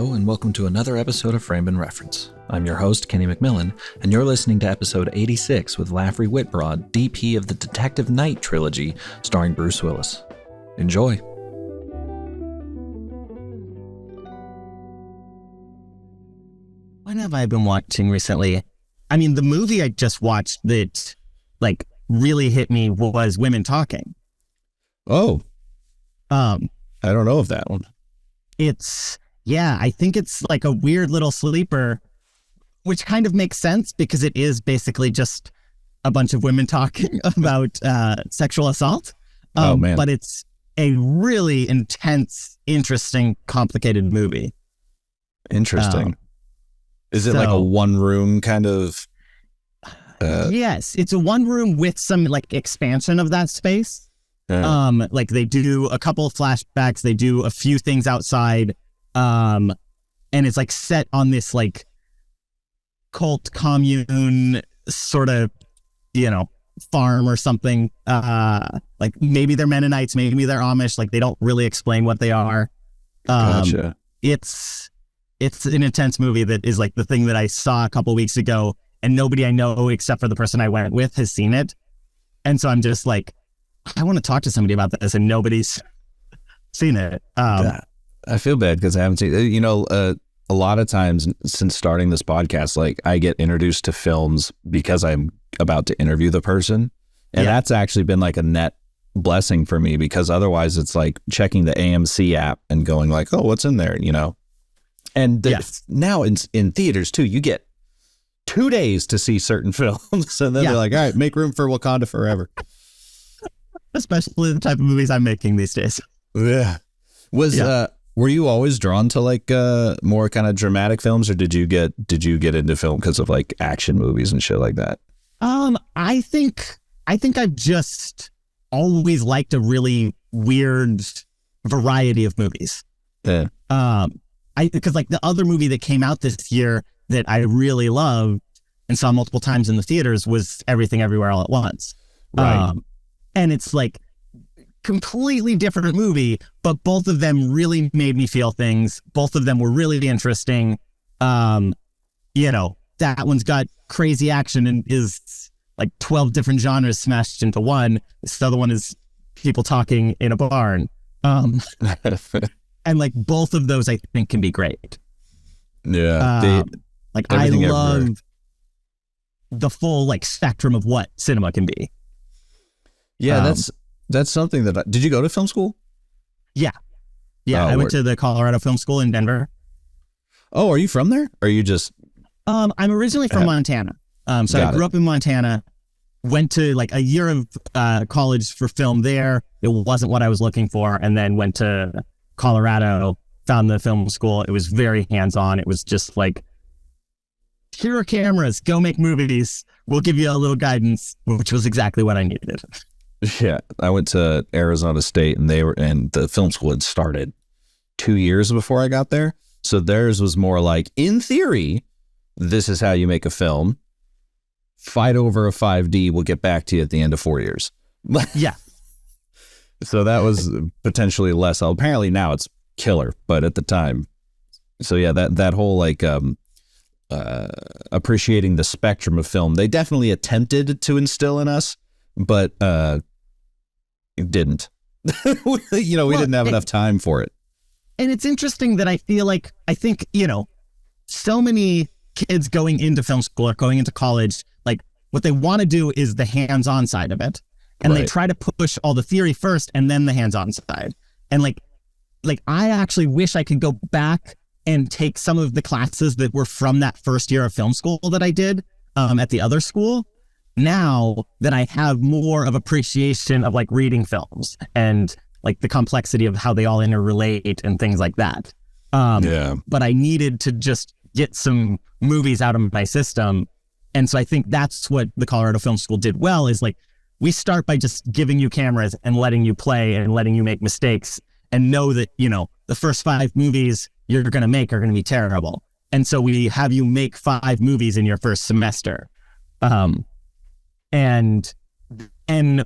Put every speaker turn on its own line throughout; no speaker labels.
Hello, and welcome to another episode of Frame and Reference. I'm your host, Kenny McMillan, and you're listening to episode 86 with Laffrey Witbrod, DP of the Detective Knight trilogy, starring Bruce Willis. Enjoy.
What have I been watching recently? I mean, the movie I just watched that, really hit me was Women Talking.
Oh. I don't know of that one.
I think it's like a weird little sleeper, which kind of makes sense because it is basically just a bunch of women talking about sexual assault.
Oh, man.
But it's a really intense, interesting, complicated movie.
Interesting. Is it like a one-room kind of...
Yes, it's a one room with some expansion of that space. They do a couple of flashbacks, they do a few things outside, and it's set on this cult commune sort of, farm or something. Maybe they're Mennonites, maybe they're Amish. They don't really explain what they are.
Gotcha.
It's an intense movie that is the thing that I saw a couple weeks ago, and nobody I know except for the person I went with has seen it. And so I'm just I want to talk to somebody about this, and nobody's seen it.
I feel bad because I haven't seen it. A lot of times since starting this podcast, I get introduced to films because I'm about to interview the person. And that's actually been a net blessing for me, because otherwise it's checking the AMC app and going oh, what's in there, And now in theaters too, you get 2 days to see certain films, and then they're all right, make room for Wakanda Forever.
Especially the type of movies I'm making these days.
Yeah. Were you always drawn to more kind of dramatic films, or did you get into film because of action movies and shit like that?
I think I've just always liked a really weird variety of movies.
Yeah.
Because the other movie that came out this year that I really loved and saw multiple times in the theaters was Everything Everywhere All at Once.
Right.
And it's completely different movie, but both of them really made me feel things. Both of them were really interesting. That one's got crazy action and is 12 different genres smashed into one. This other one is people talking in a barn. And both of those I think can be great.
Yeah.
I love the full spectrum of what cinema can be.
Yeah, that's something that did you go to film school?
Yeah. I went to the Colorado Film School in Denver. Oh,
are you from there? Or are you just...
I'm originally from Montana. So I grew up in Montana, went to a year of college for film there. It wasn't what I was looking for. And then went to Colorado, found the film school. It was very hands-on. It was just here are cameras, go make movies. We'll give you a little guidance, which was exactly what I needed.
Yeah, I went to Arizona State, and the film school had started 2 years before I got there. So theirs was more in theory, this is how you make a film. Fight over a 5D. We'll get back to you at the end of 4 years.
Yeah.
So that was potentially less. Apparently now it's killer, but at the time. So yeah, that whole appreciating the spectrum of film, they definitely attempted to instill in us, but it didn't. We didn't have enough time for it.
And it's interesting that I feel I think so many kids going into film school or going into college, what they want to do is the hands-on side of it, and they try to push all the theory first and then the hands-on side. And I actually wish I could go back and take some of the classes that were from that first year of film school that I did at the other school, now that I have more of appreciation of reading films and the complexity of how they all interrelate and things like that. But I needed to just get some movies out of my system. And so I think that's what the Colorado Film School did well, is we start by just giving you cameras and letting you play and letting you make mistakes and know that, the first 5 movies you're going to make are going to be terrible. And so we have you make 5 movies in your first semester. And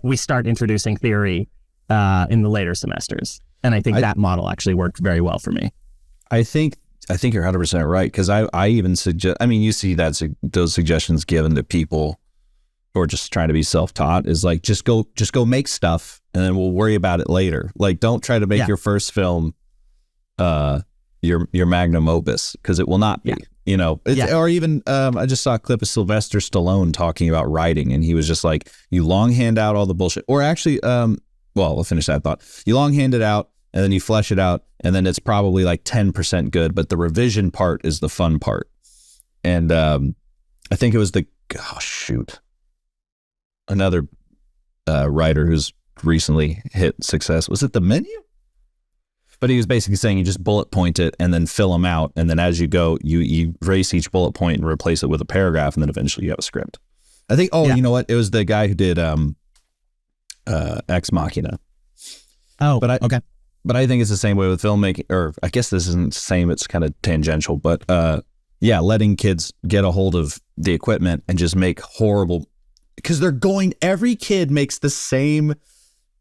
we start introducing theory in the later semesters. And I think that model actually worked very well for me.
I think I think you're 100% right. Cause I even suggest, I mean, you see that those suggestions given to people who are just trying to be self-taught is like, just go make stuff and then we'll worry about it later. Like, don't try to make your first film, your magnum opus, because it will not be, you know, or even, I just saw a clip of Sylvester Stallone talking about writing, and he was just like, you longhand out all the bullshit, or actually, well, I'll finish that thought. You longhand it out and then you flesh it out, and then it's probably like 10% good, but the revision part is the fun part. And, I think it was another, writer who's recently hit success. Was it The Menu? But he was basically saying you just bullet point it and then fill them out. And then as you go, you erase each bullet point and replace it with a paragraph. And then eventually you have a script. I think, you know what? It was the guy who did Ex Machina.
Oh, okay.
But I think it's the same way with filmmaking, or I guess this isn't the same. It's kind of tangential. But letting kids get a hold of the equipment and just make horrible, because every kid makes the same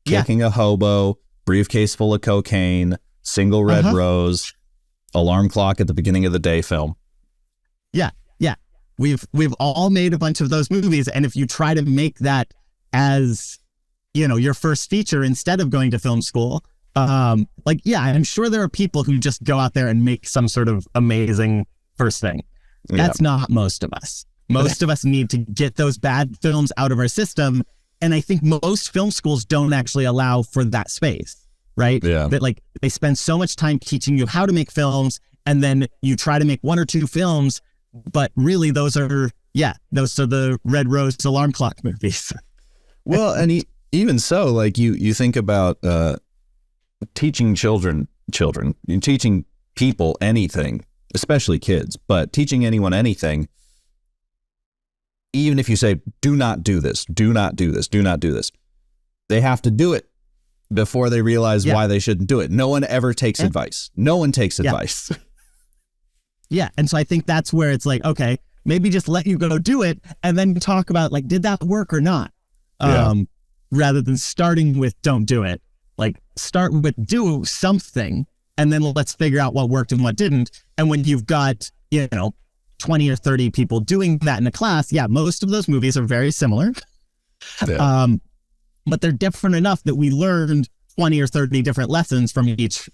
kicking a hobo, briefcase full of cocaine, single red rose, alarm clock at the beginning of the day film.
Yeah. We've all made a bunch of those movies, and if you try to make that as, you know, your first feature instead of going to film school, I'm sure there are people who just go out there and make some sort of amazing first thing. That's not most of us. Most of us need to get those bad films out of our system. And I think most film schools don't actually allow for that space, right? Yeah. That like they spend so much time teaching you how to make films, and then you try to make one or two films, but really those are the Red Rose alarm clock movies.
Well, and even so, like you think about teaching children, teaching people anything, especially kids, but teaching anyone anything, even if you say, do not do this, do not do this, do not do this, they have to do it before they realize why they shouldn't do it. No one ever takes advice. No one takes advice.
Yeah. And so I think that's where it's like, okay, maybe just let you go do it and then talk about like, did that work or not? Rather than starting with don't do it. Like start with do something and then let's figure out what worked and what didn't. And when you've got, 20 or 30 people doing that in a class, most of those movies are very similar. But they're different enough that we learned 20 or 30 different lessons from each,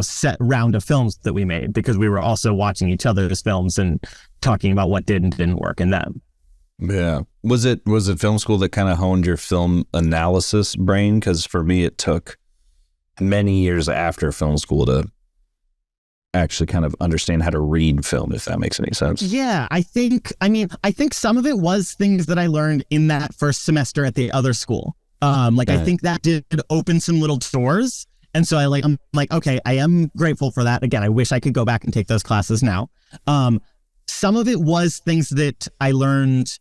set round of films that we made, because we were also watching each other's films and talking about what did and didn't work in them.
Yeah. Was it film school that kind of honed your film analysis brain? Because for me, it took many years after film school to actually kind of understand how to read film, if that makes any sense.
Yeah, I think some of it was things that I learned in that first semester at the other school. I think that did open some little doors. And so I'm like, okay, I am grateful for that. Again, I wish I could go back and take those classes now. Some of it was things that I learned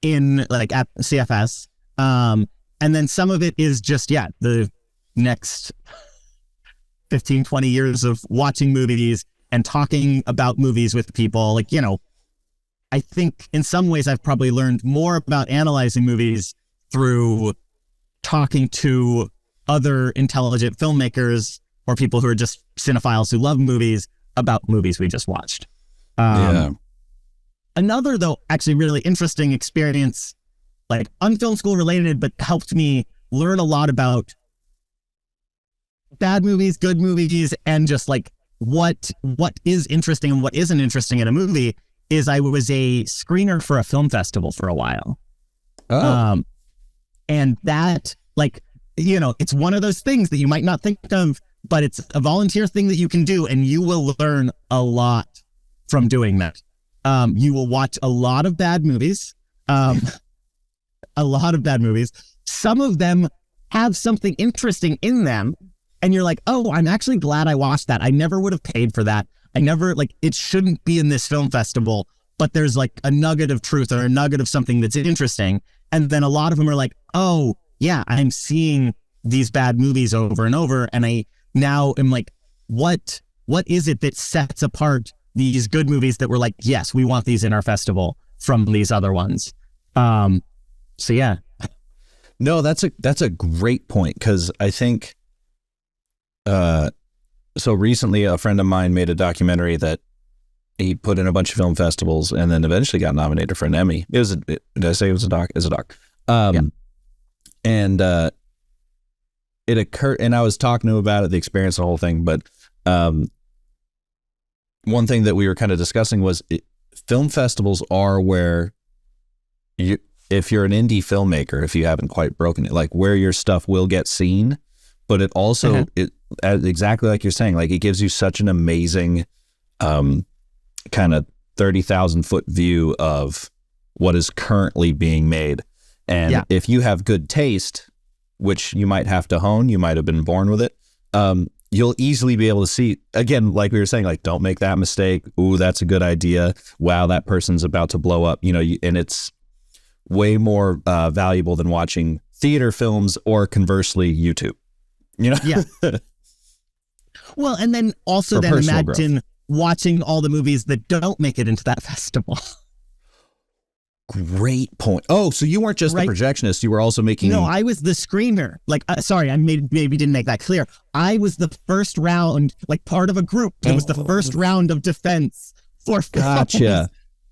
in at CFS. And then some of it is just, the next 15, 20 years of watching movies and talking about movies with people. I think in some ways I've probably learned more about analyzing movies through talking to other intelligent filmmakers or people who are just cinephiles who love movies about movies we just watched. Another, though, actually really interesting experience, unfilm school related, but helped me learn a lot about bad movies, good movies, and just what is interesting and what isn't interesting in a movie, is I was a screener for a film festival for a while. And that, it's one of those things that you might not think of, but it's a volunteer thing that you can do, and you will learn a lot from doing that. You will watch a lot of bad movies, Some of them have something interesting in them, and you're like, oh, I'm actually glad I watched that. I never would have paid for that. I never, it shouldn't be in this film festival, but there's a nugget of truth or a nugget of something that's interesting. And then a lot of them are like, oh, yeah, I'm seeing these bad movies over and over. And I now am like, what is it that sets apart these good movies that were like, yes, we want these in our festival from these other ones? So yeah. No,
that's a great point, because I think So recently, a friend of mine made a documentary that he put in a bunch of film festivals and then eventually got nominated for an Emmy. Did I say it was a doc? It's a doc.
Yeah.
And it occurred, and I was talking to him about it, the experience, the whole thing. But one thing that we were kind of discussing was film festivals are where if you're an indie filmmaker, if you haven't quite broken it, like where your stuff will get seen, but it also, exactly like you're saying, like it gives you such an amazing kind of 30,000 foot view of what is currently being made. And if you have good taste, which you might have to hone, you might have been born with it, you'll easily be able to see, again, like we were saying, like, don't make that mistake. Ooh, that's a good idea. Wow, that person's about to blow up. You know, and it's way more valuable than watching theater films or conversely YouTube. You know?
Yeah. Well, and then also then imagine watching all the movies that don't make it into that festival.
Great point. Oh, so you weren't just the projectionist, you were also making...
No, I was the screener. Like, sorry, I maybe didn't make that clear. I was the first round, like part of a group. It was the first round of defense for films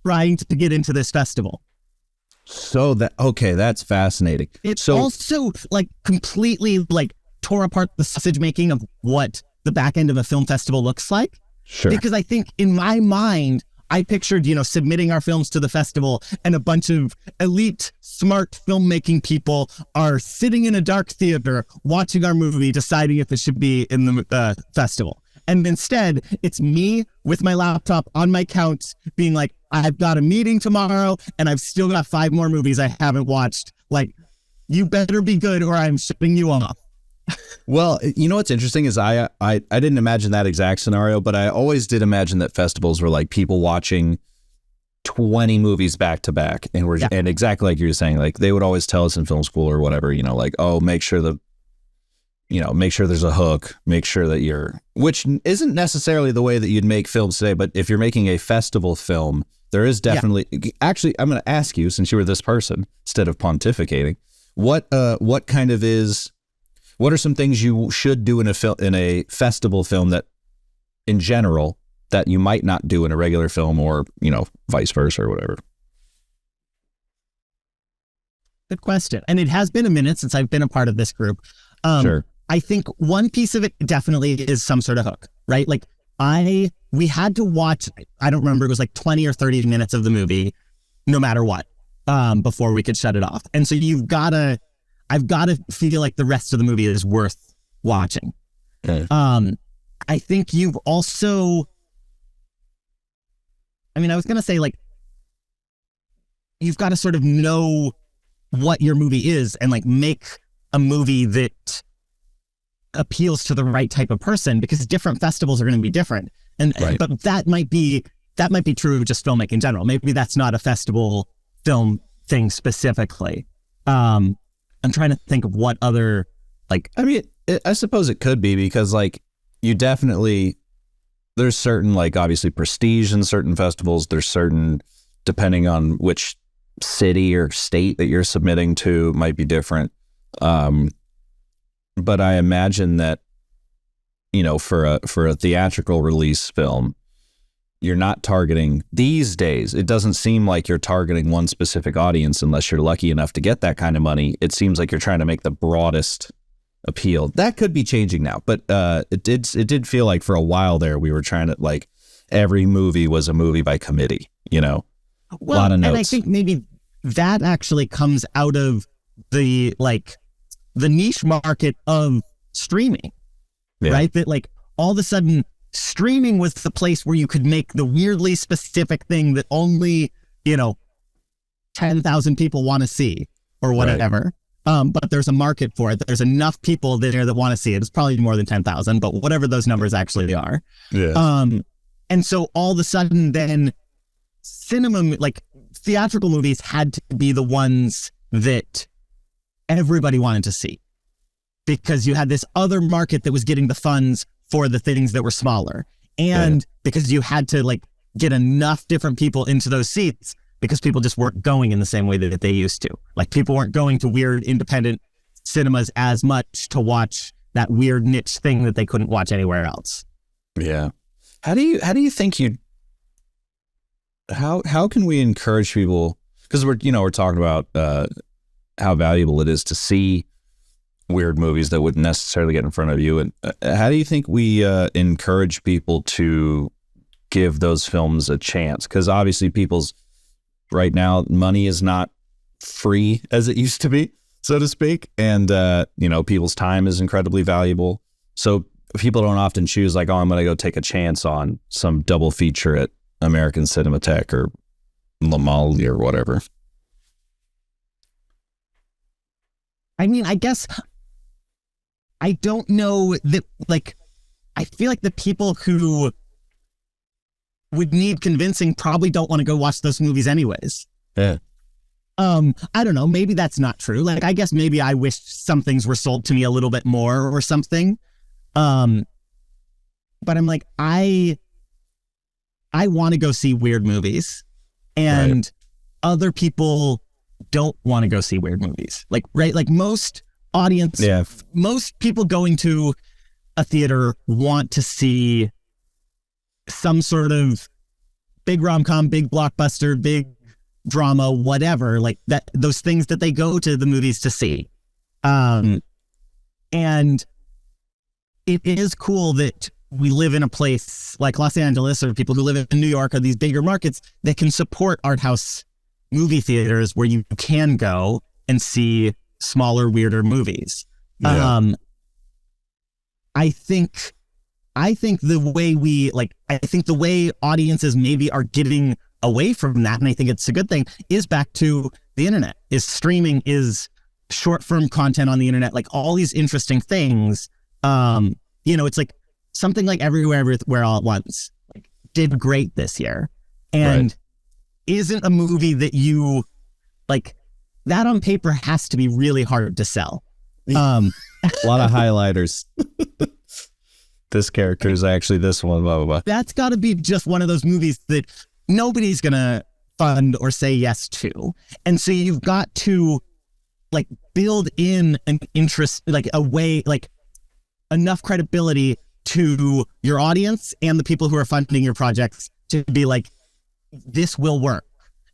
trying to get into this festival.
So that's fascinating.
It also like completely like tore apart the sausage making of what the back end of a film festival looks like.
Sure.
Because I think in my mind, I pictured, submitting our films to the festival and a bunch of elite, smart filmmaking people are sitting in a dark theater watching our movie, deciding if it should be in the festival. And instead, it's me with my laptop on my couch being like, I've got a meeting tomorrow and I've still got 5 more movies I haven't watched. Like, you better be good or I'm shipping you off.
Well, you know what's interesting is I didn't imagine that exact scenario, but I always did imagine that festivals were like people watching 20 movies back to back, and and exactly like you were saying, like they would always tell us in film school or whatever, like, oh, make sure there's a hook, make sure that which isn't necessarily the way that you'd make films today, but if you're making a festival film, there is definitely actually, I'm going to ask you, since you were this person instead of pontificating, what are some things you should do in a festival film that, in general, that you might not do in a regular film, or vice versa or whatever?
Good question. And it has been a minute since I've been a part of this group.
Sure.
I think one piece of it definitely is some sort of hook, right? Like we had to watch, I don't remember, it was like 20 or 30 minutes of the movie, no matter what, before we could shut it off. And so I've got to feel like the rest of the movie is worth watching.
Okay.
I think you've also, I was going to say, like, you've got to sort of know what your movie is and like make a movie that appeals to the right type of person, because different festivals are going to be different. But that might be true of just filmmaking in general. Maybe that's not a festival film thing specifically. I'm trying to think of what other, like...
I suppose it could be, because, like, you definitely... There's certain, like, obviously prestige in certain festivals. There's certain, depending on which city or state that you're submitting to, might be different. But I imagine that, for a theatrical release film, you're not targeting, these days, it doesn't seem like you're targeting one specific audience unless you're lucky enough to get that kind of money. It seems like you're trying to make the broadest appeal. That could be changing now, but it did feel like for a while there we were trying to, like, every movie was a movie by committee, a lot of notes.
And I think maybe that actually comes out of the niche market of streaming, right? That, like, all of a sudden streaming was the place where you could make the weirdly specific thing that only, 10,000 people want to see or whatever. Right. But there's a market for it. There's enough people there that want to see it. It's probably more than 10,000, but whatever those numbers actually are.
Yeah.
And so all of a sudden then theatrical movies had to be the ones that everybody wanted to see, because you had this other market that was getting the funds for the things that were smaller. And because you had to, like, get enough different people into those seats, because people just weren't going in the same way that they used to. Like, people weren't going to weird independent cinemas as much to watch that weird niche thing that they couldn't watch anywhere else.
Yeah. How do you think how can we encourage people, because we're talking about how valuable it is to see weird movies that wouldn't necessarily get in front of you, and how do you think we encourage people to give those films a chance? Because obviously right now money is not free as it used to be, so to speak, and people's time is incredibly valuable, so people don't often choose like, oh, I'm going to go take a chance on some double feature at American Cinematheque or Lamal or whatever.
I mean, I guess I don't know that, like, I feel like the people who would need convincing probably don't want to go watch those movies anyways.
Yeah.
I don't know. Maybe that's not true. Like, I guess maybe I wish some things were sold to me a little bit more or something. But I'm like, I want to go see weird movies, and other people don't want to go see weird movies. Like, right? Like most most people going to a theater want to see some sort of big rom-com, big blockbuster, big drama, whatever, like that, those things that they go to the movies to see. And it is cool that we live in a place like Los Angeles, or people who live in New York, or these bigger markets that can support art house movie theaters where you can go and see smaller, weirder movies.
Yeah.
I think the way I think the way audiences maybe are getting away from that, and I think it's a good thing, is back to the internet, is streaming, is short form content on the internet, like all these interesting things. It's like something like Everywhere All at Once, like, did great this year, and isn't a movie that you like. That on paper has to be really hard to sell.
A lot of highlighters. This character is actually this one, blah, blah, blah.
That's got to be just one of those movies that nobody's going to fund or say yes to. And so you've got to like build in an interest, like a way, like enough credibility to your audience and the people who are funding your projects to be like, this will work.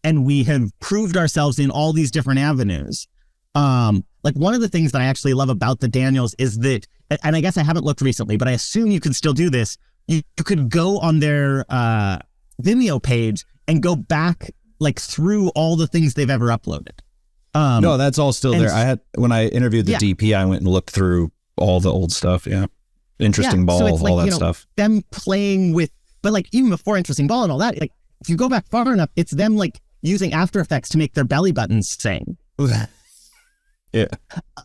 And we have proved ourselves in all these different avenues. Like one of the things that I actually love about the Daniels is that, and I guess I haven't looked recently, but I assume you can still do this. You could go on their Vimeo page and go back like through all the things they've ever uploaded.
No, that's all still there. When I interviewed the DP, I went and looked through all the old stuff. Yeah. Interesting Ball, so it's like, all that stuff. Them
playing with, but like even before Interesting Ball and all that, like if you go back far enough, it's them like using After Effects to make their belly buttons sing.
Yeah.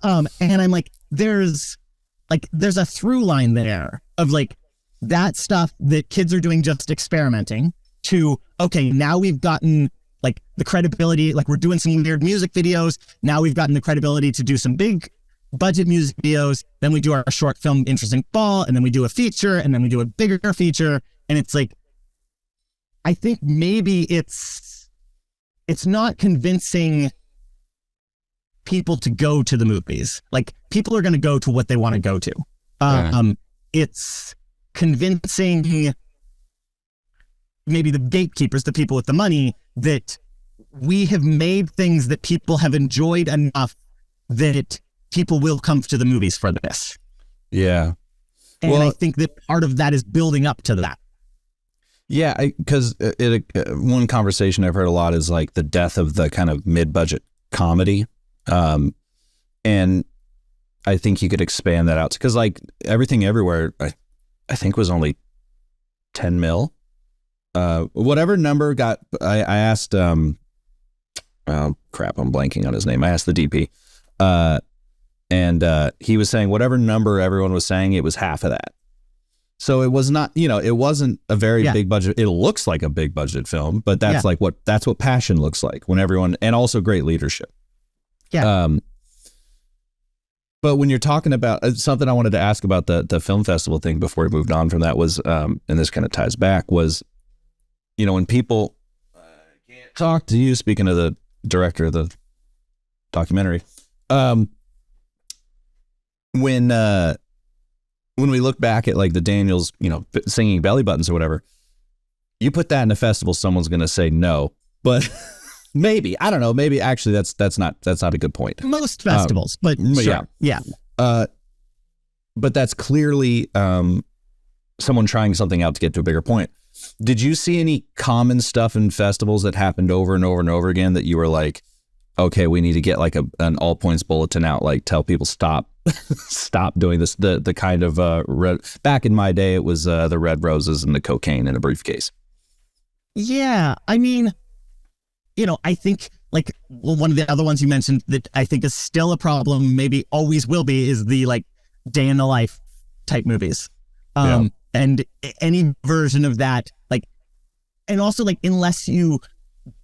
And I'm like, there's a through line there of like that stuff that kids are doing just experimenting to, okay, now we've gotten like the credibility, like we're doing some weird music videos. Now we've gotten the credibility to do some big budget music videos. Then we do our short film, Interesting Ball, and then we do a feature, and then we do a bigger feature. And it's like, I think maybe it's not convincing people to go to the movies. Like people are going to go to what they want to go to. It's convincing maybe the gatekeepers, the people with the money, that we have made things that people have enjoyed enough that people will come to the movies for this.
Yeah.
And I think that part of that is building up to that.
Yeah, because one conversation I've heard a lot is like the death of the kind of mid-budget comedy. And I think you could expand that out because like Everything Everywhere, I think was only 10 mil. Whatever number got, I asked, oh crap, I'm blanking on his name. I asked the DP, and he was saying whatever number everyone was saying, it was half of that. So it was not, it wasn't a very big budget. It looks like a big budget film, but that's that's what passion looks like when everyone, and also great leadership.
Yeah.
But when you're talking about something I wanted to ask about the film festival thing before we moved on from that was, and this kind of ties back, was, when people talk to you, speaking of the director of the documentary, when when we look back at like the Daniels, singing belly buttons or whatever, you put that in a festival, someone's going to say no, but maybe, I don't know, maybe actually that's not a good point.
Most festivals, but sure. Yeah.
But that's clearly someone trying something out to get to a bigger point. Did you see any common stuff in festivals that happened over and over and over again that you were like, okay, we need to get like an all points bulletin out, like tell people stop doing this. The kind of red, back in my day, it was the red roses and the cocaine in a briefcase.
Yeah. I mean, I think like one of the other ones you mentioned that I think is still a problem, maybe always will be, is the like day in the life type movies. And any version of that, like, and also like, unless you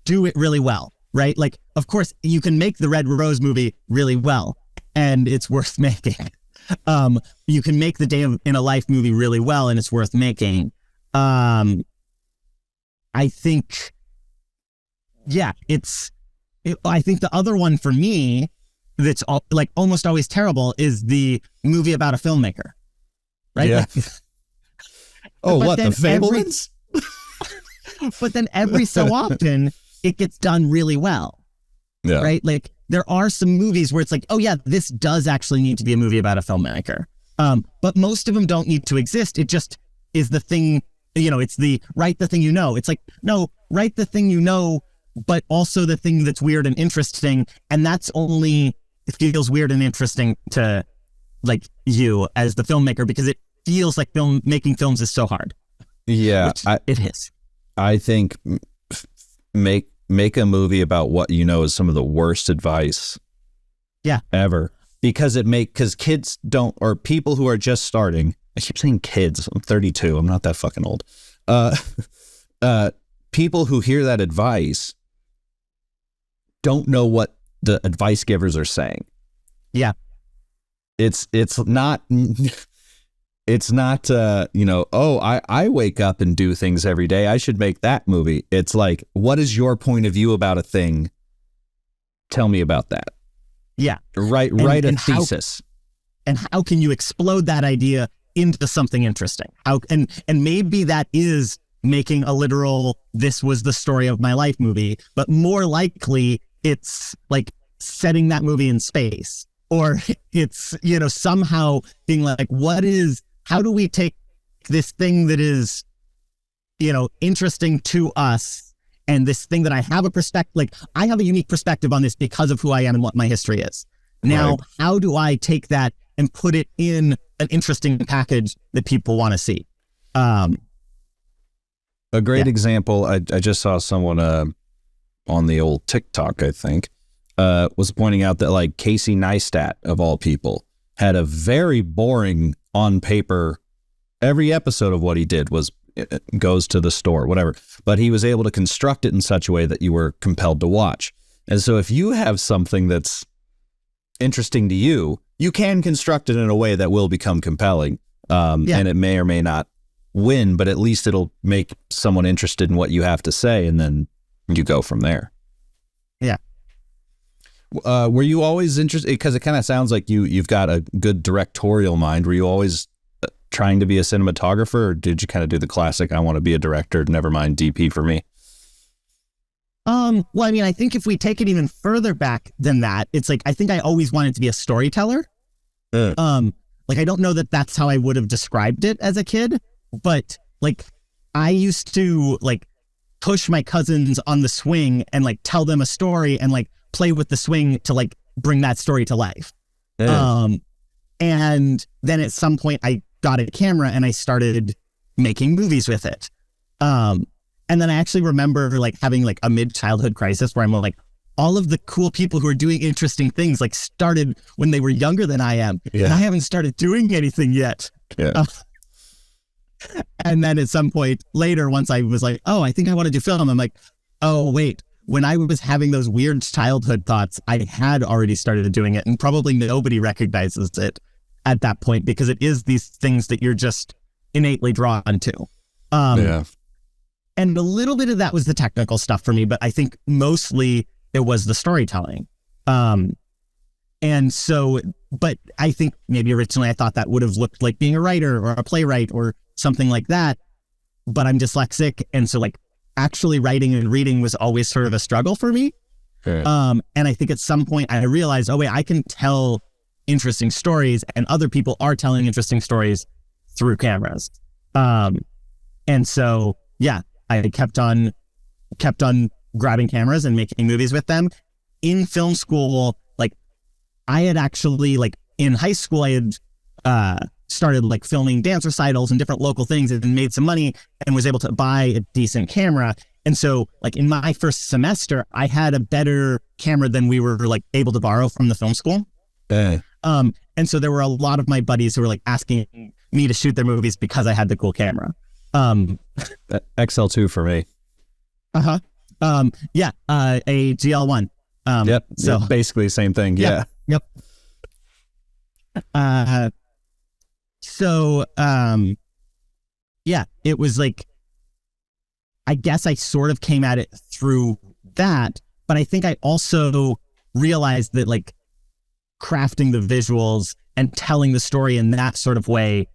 do it really well, right? Like, of course you can make the Red Rose movie really well and it's worth making. You can make the Day in a Life movie really well and it's worth making. I think, I think the other one for me that's like almost always terrible is the movie about a filmmaker, right?
Yeah. What, the Fablemans?
But then every so often it gets done really well. Yeah. Right? Like there are some movies where it's like, oh yeah, this does actually need to be a movie about a filmmaker. But most of them don't need to exist. It just is the thing, it's the write the thing you know. It's like, no, write the thing you know, but also the thing that's weird and interesting. And that's only, it feels weird and interesting to like you as the filmmaker because it feels like making films is so hard.
Yeah,
it is.
I think make a movie about what you know is some of the worst advice ever. Because kids don't, or people who are just starting, I keep saying kids, I'm 32, I'm not that fucking old. People who hear that advice don't know what the advice givers are saying.
Yeah.
It's not, I wake up and do things every day, I should make that movie. It's like, what is your point of view about a thing? Tell me about that.
Yeah.
Write a thesis.
And how can you explode that idea into something interesting? And maybe that is making a literal, this was the story of my life movie, but more likely it's like setting that movie in space. Or it's, somehow being like, how do we take this thing that is, interesting to us and this thing that I have a perspective, like I have a unique perspective on this because of who I am and what my history is. Now, right. How do I take that and put it in an interesting package that people want to see?
A great example, I just saw someone on the old TikTok, I think, was pointing out that like Casey Neistat, of all people, had a very boring on paper, every episode of what he did was goes to the store, whatever, but he was able to construct it in such a way that you were compelled to watch. And so if you have something that's interesting to you, you can construct it in a way that will become compelling. And it may or may not win, but at least it'll make someone interested in what you have to say, and then you go from there.
Yeah.
Were you always interested, because it kind of sounds like you've got a good directorial mind. Were you always trying to be a cinematographer, or did you kind of do the classic, I want to be a director, never mind DP for me?
Well, I mean, I think if we take it even further back than that, it's like, I think I always wanted to be a storyteller. Like, I don't know that that's how I would have described it as a kid, but like, I used to like push my cousins on the swing and like tell them a story and like play with the swing to like bring that story to life. And then at some point I got a camera and I started making movies with it. And then I actually remember like having like a mid-childhood crisis where I'm like, all of the cool people who are doing interesting things like started when they were younger than I am. Yeah. And I haven't started doing anything yet. Yeah. And then at some point later, once I was like, oh, I think I want to do film, I'm like, oh, wait. When I was having those weird childhood thoughts, I had already started doing it, and probably nobody recognizes it at that point because it is these things that you're just innately drawn to. And a little bit of that was the technical stuff for me, but I think mostly it was the storytelling. And so but I think maybe originally I thought that would have looked like being a writer or a playwright or something like that. But I'm dyslexic. And so like actually writing and reading was always sort of a struggle for me.
Sure.
And I think at some point I realized, oh wait, I can tell interesting stories, and other people are telling interesting stories through cameras. And so, yeah, I kept on grabbing cameras and making movies with them. In film school, like I had actually, like in high school, I had started like filming dance recitals and different local things and made some money and was able to buy a decent camera. And so like in my first semester, I had a better camera than we were like able to borrow from the film school. And so there were a lot of my buddies who were like asking me to shoot their movies because I had the cool camera.
XL2 for me.
A GL1.
Yep.
So
basically same thing.
Yep.
Yeah.
Yep. It was like, I guess I sort of came at it through that, but I think I also realized that like crafting the visuals and telling the story in that sort of way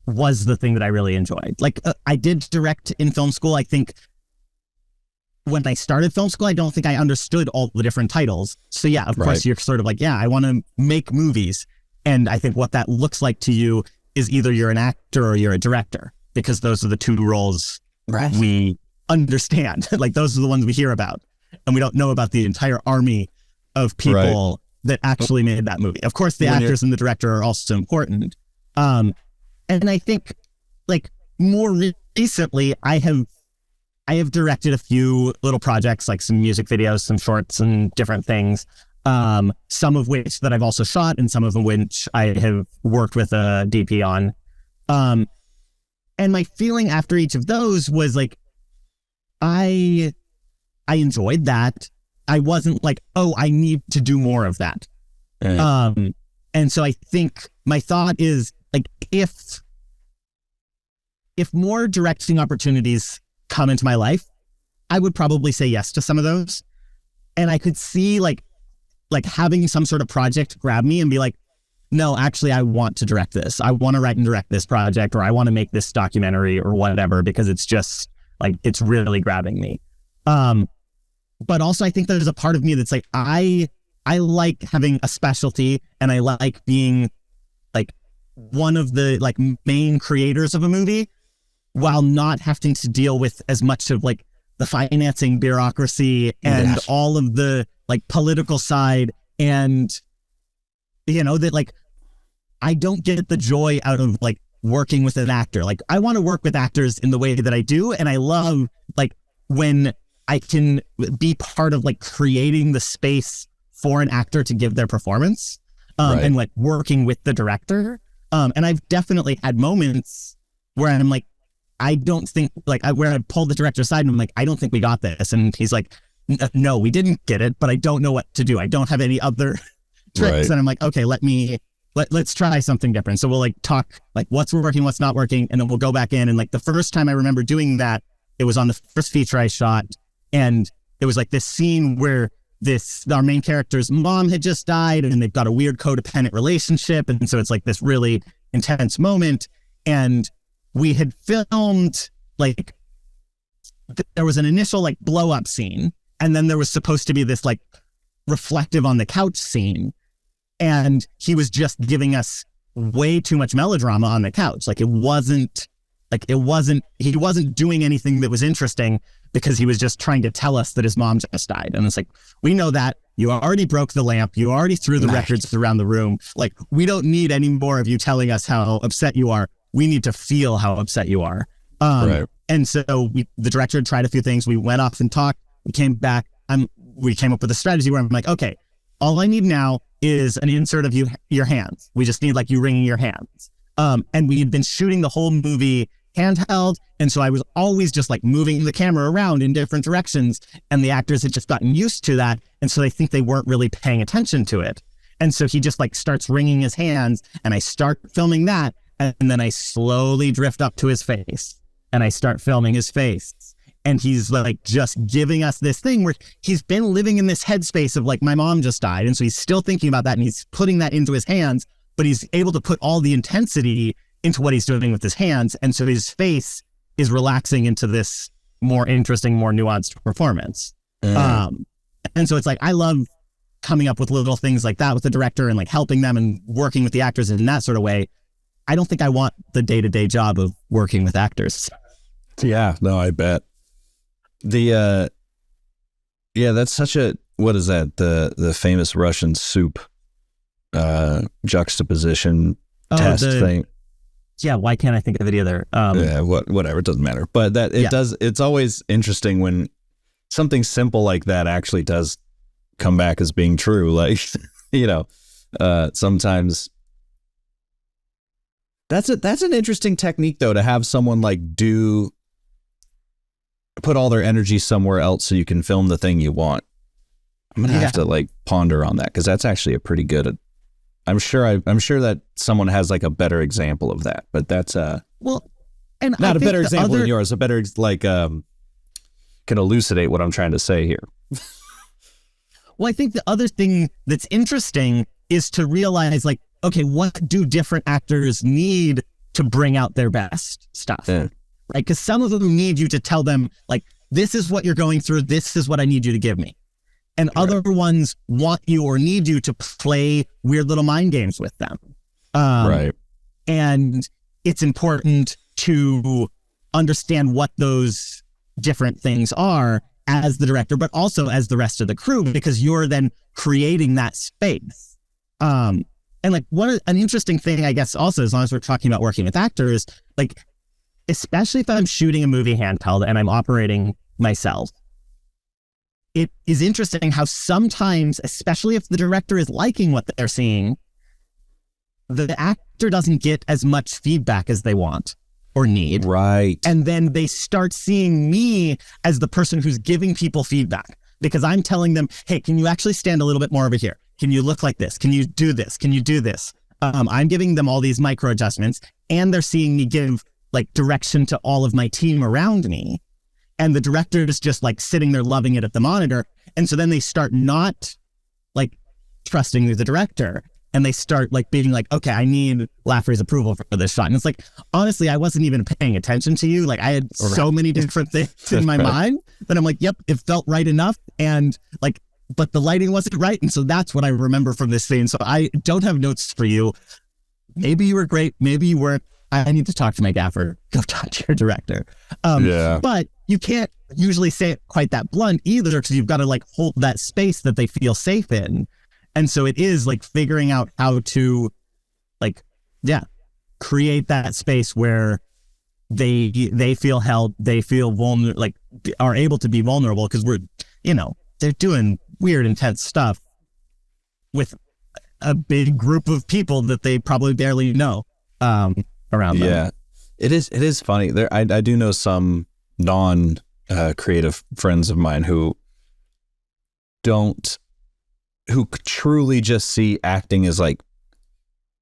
was the thing that I really enjoyed. Like I did direct in film school. I think when I started film school, I don't think I understood all the different titles. So yeah, of course you're sort of like, yeah, I want to make movies. And I think what that looks like to you is either you're an actor or you're a director, because those are the two roles we understand. Like those are the ones we hear about, and we don't know about the entire army of people that actually made that movie. Of course, the actors and the director are also important. And I think like more recently, I have directed a few little projects, like some music videos, some shorts and different things. Some of which that I've also shot, and some of which I have worked with a DP on. And my feeling after each of those was like, I enjoyed that. I wasn't like, oh, I need to do more of that. And so I think my thought is like, if more directing opportunities come into my life, I would probably say yes to some of those. And I could see like having some sort of project grab me and be like, no, actually, I want to direct this. I want to write and direct this project, or I want to make this documentary or whatever, because it's just like, it's really grabbing me. But also I think there's a part of me that's like, I like having a specialty, and I like being like one of the like main creators of a movie, while not having to deal with as much of like the financing bureaucracy and all of the like political side. And you know, that like, I don't get the joy out of like working with an actor. Like I want to work with actors in the way that I do. And I love like when I can be part of like creating the space for an actor to give their performance, and like working with the director. And I've definitely had moments where I'm like, I don't think like where I pulled the director aside and I'm like, I don't think we got this. And he's like, no, we didn't get it, but I don't know what to do. I don't have any other tricks. And I'm like, okay, let's try something different. So we'll like talk like what's working, what's not working. And then we'll go back in. And like the first time I remember doing that, it was on the first feature I shot. And it was like this scene where our main character's mom had just died, and they've got a weird codependent relationship. And so it's like this really intense moment. And we had filmed like, there was an initial like blow up scene. And then there was supposed to be this like reflective on the couch scene. And he was just giving us way too much melodrama on the couch. He wasn't doing anything that was interesting, because he was just trying to tell us that his mom just died. And it's like, we know that. You already broke the lamp. You already threw the records around the room. Like, we don't need any more of you telling us how upset you are. We need to feel how upset you are. And so the director tried a few things. We went off and talked. We came back. We came up with a strategy where I'm like, okay, all I need now is an insert of your hands. We just need like you wringing your hands. And we had been shooting the whole movie handheld. And so I was always just like moving the camera around in different directions. And the actors had just gotten used to that. And so I think they weren't really paying attention to it. And so he just like starts wringing his hands, and I start filming that. And then I slowly drift up to his face, and I start filming his face. And he's like just giving us this thing where he's been living in this headspace of like, my mom just died. And so he's still thinking about that and he's putting that into his hands, but he's able to put all the intensity into what he's doing with his hands. And so his face is relaxing into this more interesting, more nuanced performance. And so it's like, I love coming up with little things like that with the director and like helping them and working with the actors in that sort of way. I don't think I want the day-to-day job of working with actors.
Yeah, no, I bet. That's such a, what is that? The famous Russian soup juxtaposition test thing.
Yeah, why can't I think of it either?
Whatever, it doesn't matter. But that it does. It's always interesting when something simple like that actually does come back as being true. Like, sometimes that's an interesting technique though, to have someone like put all their energy somewhere else so you can film the thing you want. I'm gonna have to like ponder on that, because that's actually a pretty good. I'm sure that someone has like a better example of that, but that's and not a better example than yours. A better like can elucidate what I'm trying to say here.
Well, I think the other thing that's interesting is to realize like, okay, what do different actors need to bring out their best stuff? Yeah. Right? Because some of them need you to tell them, like, this is what you're going through. This is what I need you to give me. And other ones want you or need you to play weird little mind games with them. Right. And it's important to understand what those different things are as the director, but also as the rest of the crew, because you're then creating that space. And like an interesting thing, I guess, also, as long as we're talking about working with actors, like, especially if I'm shooting a movie handheld and I'm operating myself, it is interesting how sometimes, especially if the director is liking what they're seeing, the actor doesn't get as much feedback as they want or need.
Right.
And then they start seeing me as the person who's giving people feedback, because I'm telling them, hey, can you actually stand a little bit more over here? Can you look like this? Can you do this? Can you do this? I'm giving them all these micro adjustments, and they're seeing me give like direction to all of my team around me. And the director is just like sitting there loving it at the monitor. And so then they start not like trusting the director, and they start like being like, okay, I need Laffrey's approval for this shot. And it's like, honestly, I wasn't even paying attention to you. Like, I had so many different things in my mind that I'm like, yep, it felt right enough. And like, but the lighting wasn't right. And so that's what I remember from this scene. So I don't have notes for you. Maybe you were great. Maybe you weren't. I need to talk to my gaffer. Go talk to your director. But you can't usually say it quite that blunt either, because you've got to like hold that space that they feel safe in. And so it is like figuring out how to like, create that space where they feel held, they feel vulnerable, like are able to be vulnerable, because they're doing weird, intense stuff with a big group of people that they probably barely know. Around them. Yeah,
it is funny. I do know some non-creative friends of mine who truly just see acting as like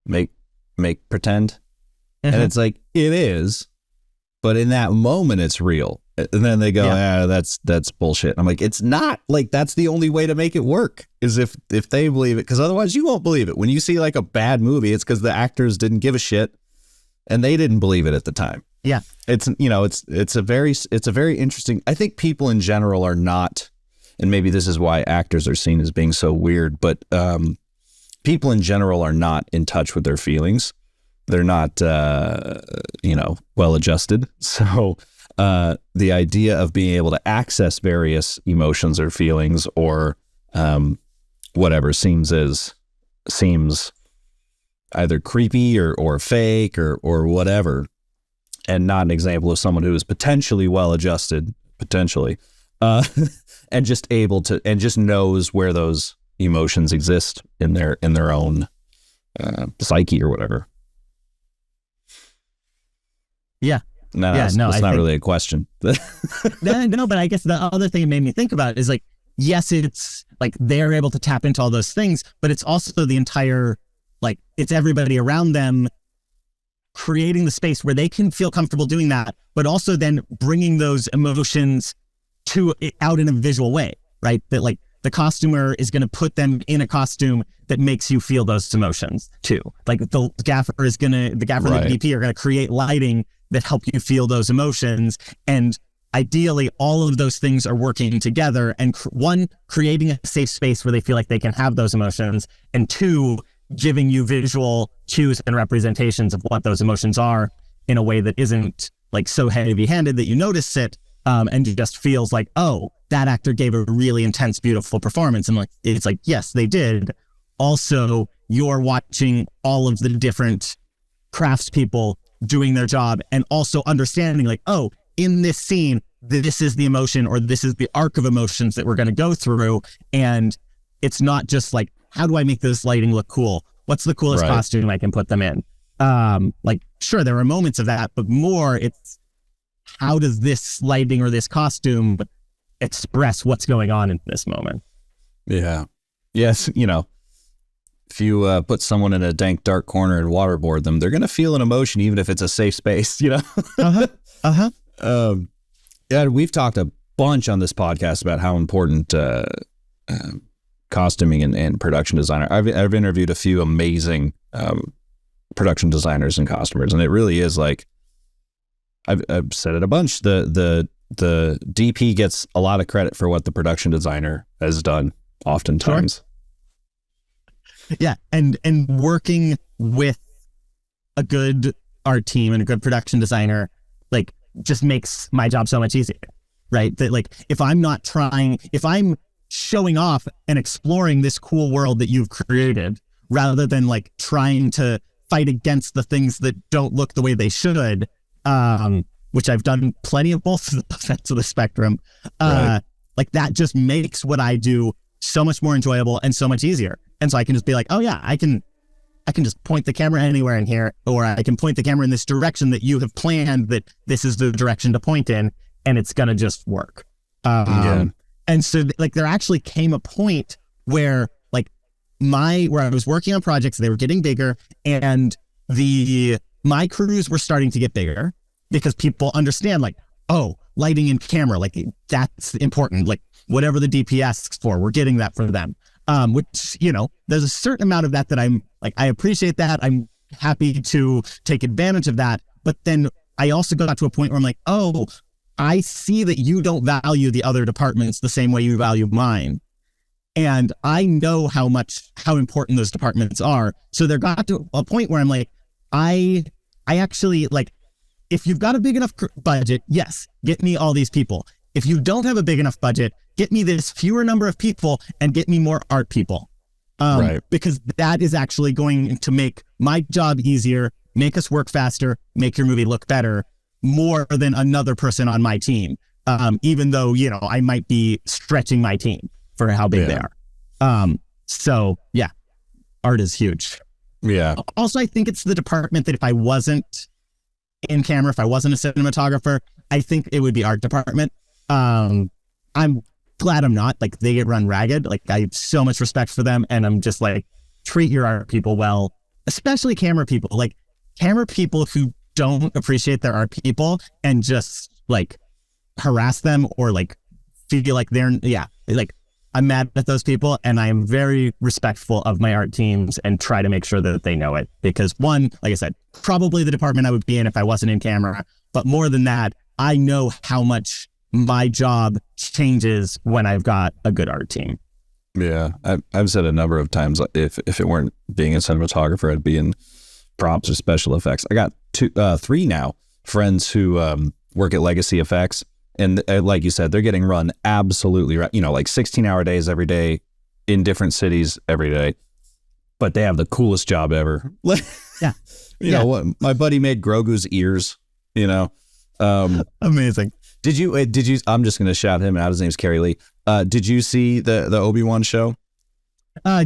make pretend, and it's like, it is, but in that moment it's real, and then they go, that's bullshit. I'm like, it's not. Like, that's the only way to make it work, is if they believe it, because otherwise you won't believe it. When you see like a bad movie, it's because the actors didn't give a shit and they didn't believe it at the time.
Yeah.
It's a very interesting, I think people in general are not, and maybe this is why actors are seen as being so weird, but people in general are not in touch with their feelings. They're not, well adjusted. So the idea of being able to access various emotions or feelings or whatever seems either creepy or fake or whatever, and not an example of someone who is potentially well adjusted, and just able to, and just knows where those emotions exist in their own psyche or whatever.
Yeah.
That's not really a question.
No, but I guess the other thing it made me think about is like, yes, it's like they're able to tap into all those things, but it's also the entire, like, it's everybody around them creating the space where they can feel comfortable doing that, but also then bringing those emotions out in a visual way, right? That like the costumer is going to put them in a costume that makes you feel those emotions too. Like the gaffer and the DP are going to create lighting that help you feel those emotions. And ideally, all of those things are working together, and one, creating a safe space where they feel like they can have those emotions, and two, giving you visual cues and representations of what those emotions are in a way that isn't like so heavy-handed that you notice it, and it just feels like, oh, that actor gave a really intense, beautiful performance. And like, it's like, yes, they did. Also, you're watching all of the different craftspeople doing their job, and also understanding like, oh, in this scene, this is the emotion, or this is the arc of emotions that we're going to go through. And it's not just like, how do I make this lighting look cool? What's the coolest costume I can put them in? Like, sure, there are moments of that, but more it's, how does this lighting or this costume express what's going on in this moment?
Yeah. Yes. You know, if you put someone in a dank, dark corner and waterboard them, they're going to feel an emotion, even if it's a safe space, you know? Yeah, we've talked a bunch on this podcast about how important costuming and production designer. I've interviewed a few amazing production designers and costumers, and it really is like, I've said it a bunch. The DP gets a lot of credit for what the production designer has done oftentimes.
Sure. Yeah, and working with a good art team and a good production designer, like, just makes my job so much easier, right? That like, if I'm showing off and exploring this cool world that you've created, rather than like trying to fight against the things that don't look the way they should, which I've done plenty of both sides of the spectrum, like that just makes what I do so much more enjoyable and so much easier. And so I can just be like, oh yeah, I can just point the camera anywhere in here, or I can point the camera in this direction that you have planned that this is the direction to point in, and it's going to just work. And so like, there actually came a point where like where I was working on projects, they were getting bigger, and my crews were starting to get bigger because people understand like, oh, lighting and camera, like that's important. Like whatever the DP asks for, we're getting that for them. Which, you know, there's a certain amount of that I'm like, I appreciate that. I'm happy to take advantage of that. But then I also got to a point where I'm like, oh, I see that you don't value the other departments the same way you value mine. And I know how important those departments are. So there got to a point where I'm like, I actually like, if you've got a big enough budget, yes, get me all these people. If you don't have a big enough budget, get me this fewer number of people and get me more art people. Because that is actually going to make my job easier, make us work faster, make your movie look better, more than another person on my team. Even though, you know, I might be stretching my team for how big they are. So yeah, art is huge.
Yeah.
Also, I think it's the department that if I wasn't in camera, if I wasn't a cinematographer, I think it would be art department. I'm glad I'm not. Like, they get run ragged. Like, I have so much respect for them, and I'm just like, treat your art people well, especially camera people. Like, camera people who don't appreciate their art people and just like harass them or like feel like like, I'm mad at those people, and I am very respectful of my art teams and try to make sure that they know it. Because one, like I said, probably the department I would be in if I wasn't in camera, but more than that, I know how much my job changes when I've got a good art team.
Yeah, I've said a number of times, if it weren't being a cinematographer, I'd be in props or special effects. I got three now friends who work at Legacy Effects, and like you said, they're getting run absolutely right. You know, like 16-hour days every day in different cities every day, but they have the coolest job ever.
Yeah,
you know what? My buddy made Grogu's ears. You know,
amazing.
Did you? I'm just going to shout him out. His name's Kerry Lee. Did you see the Obi-Wan show?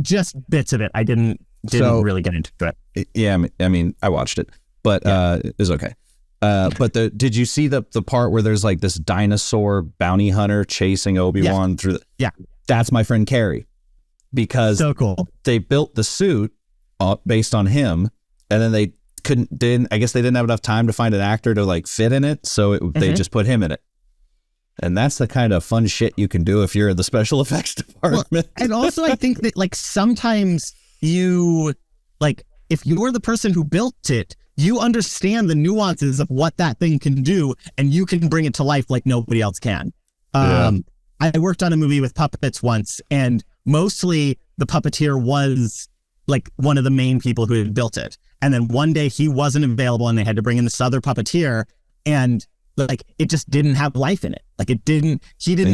Just bits of it. I didn't really get into it.
Yeah, I mean, I watched it, but it was okay. But did you see the part where there's like this dinosaur bounty hunter chasing Obi-Wan through? That's my friend Carrie, because
so cool.
They built the suit based on him, and then they I guess they didn't have enough time to find an actor to like fit in it, so they just put him in it. And that's the kind of fun shit you can do if you're in the special effects department.
Well, and also I think that like sometimes you like, if you're the person who built it, you understand the nuances of what that thing can do, and you can bring it to life like nobody else can. I worked on a movie with puppets once, and mostly the puppeteer was like one of the main people who had built it. And then one day he wasn't available and they had to bring in this other puppeteer, and like it just didn't have life in it. Like he didn't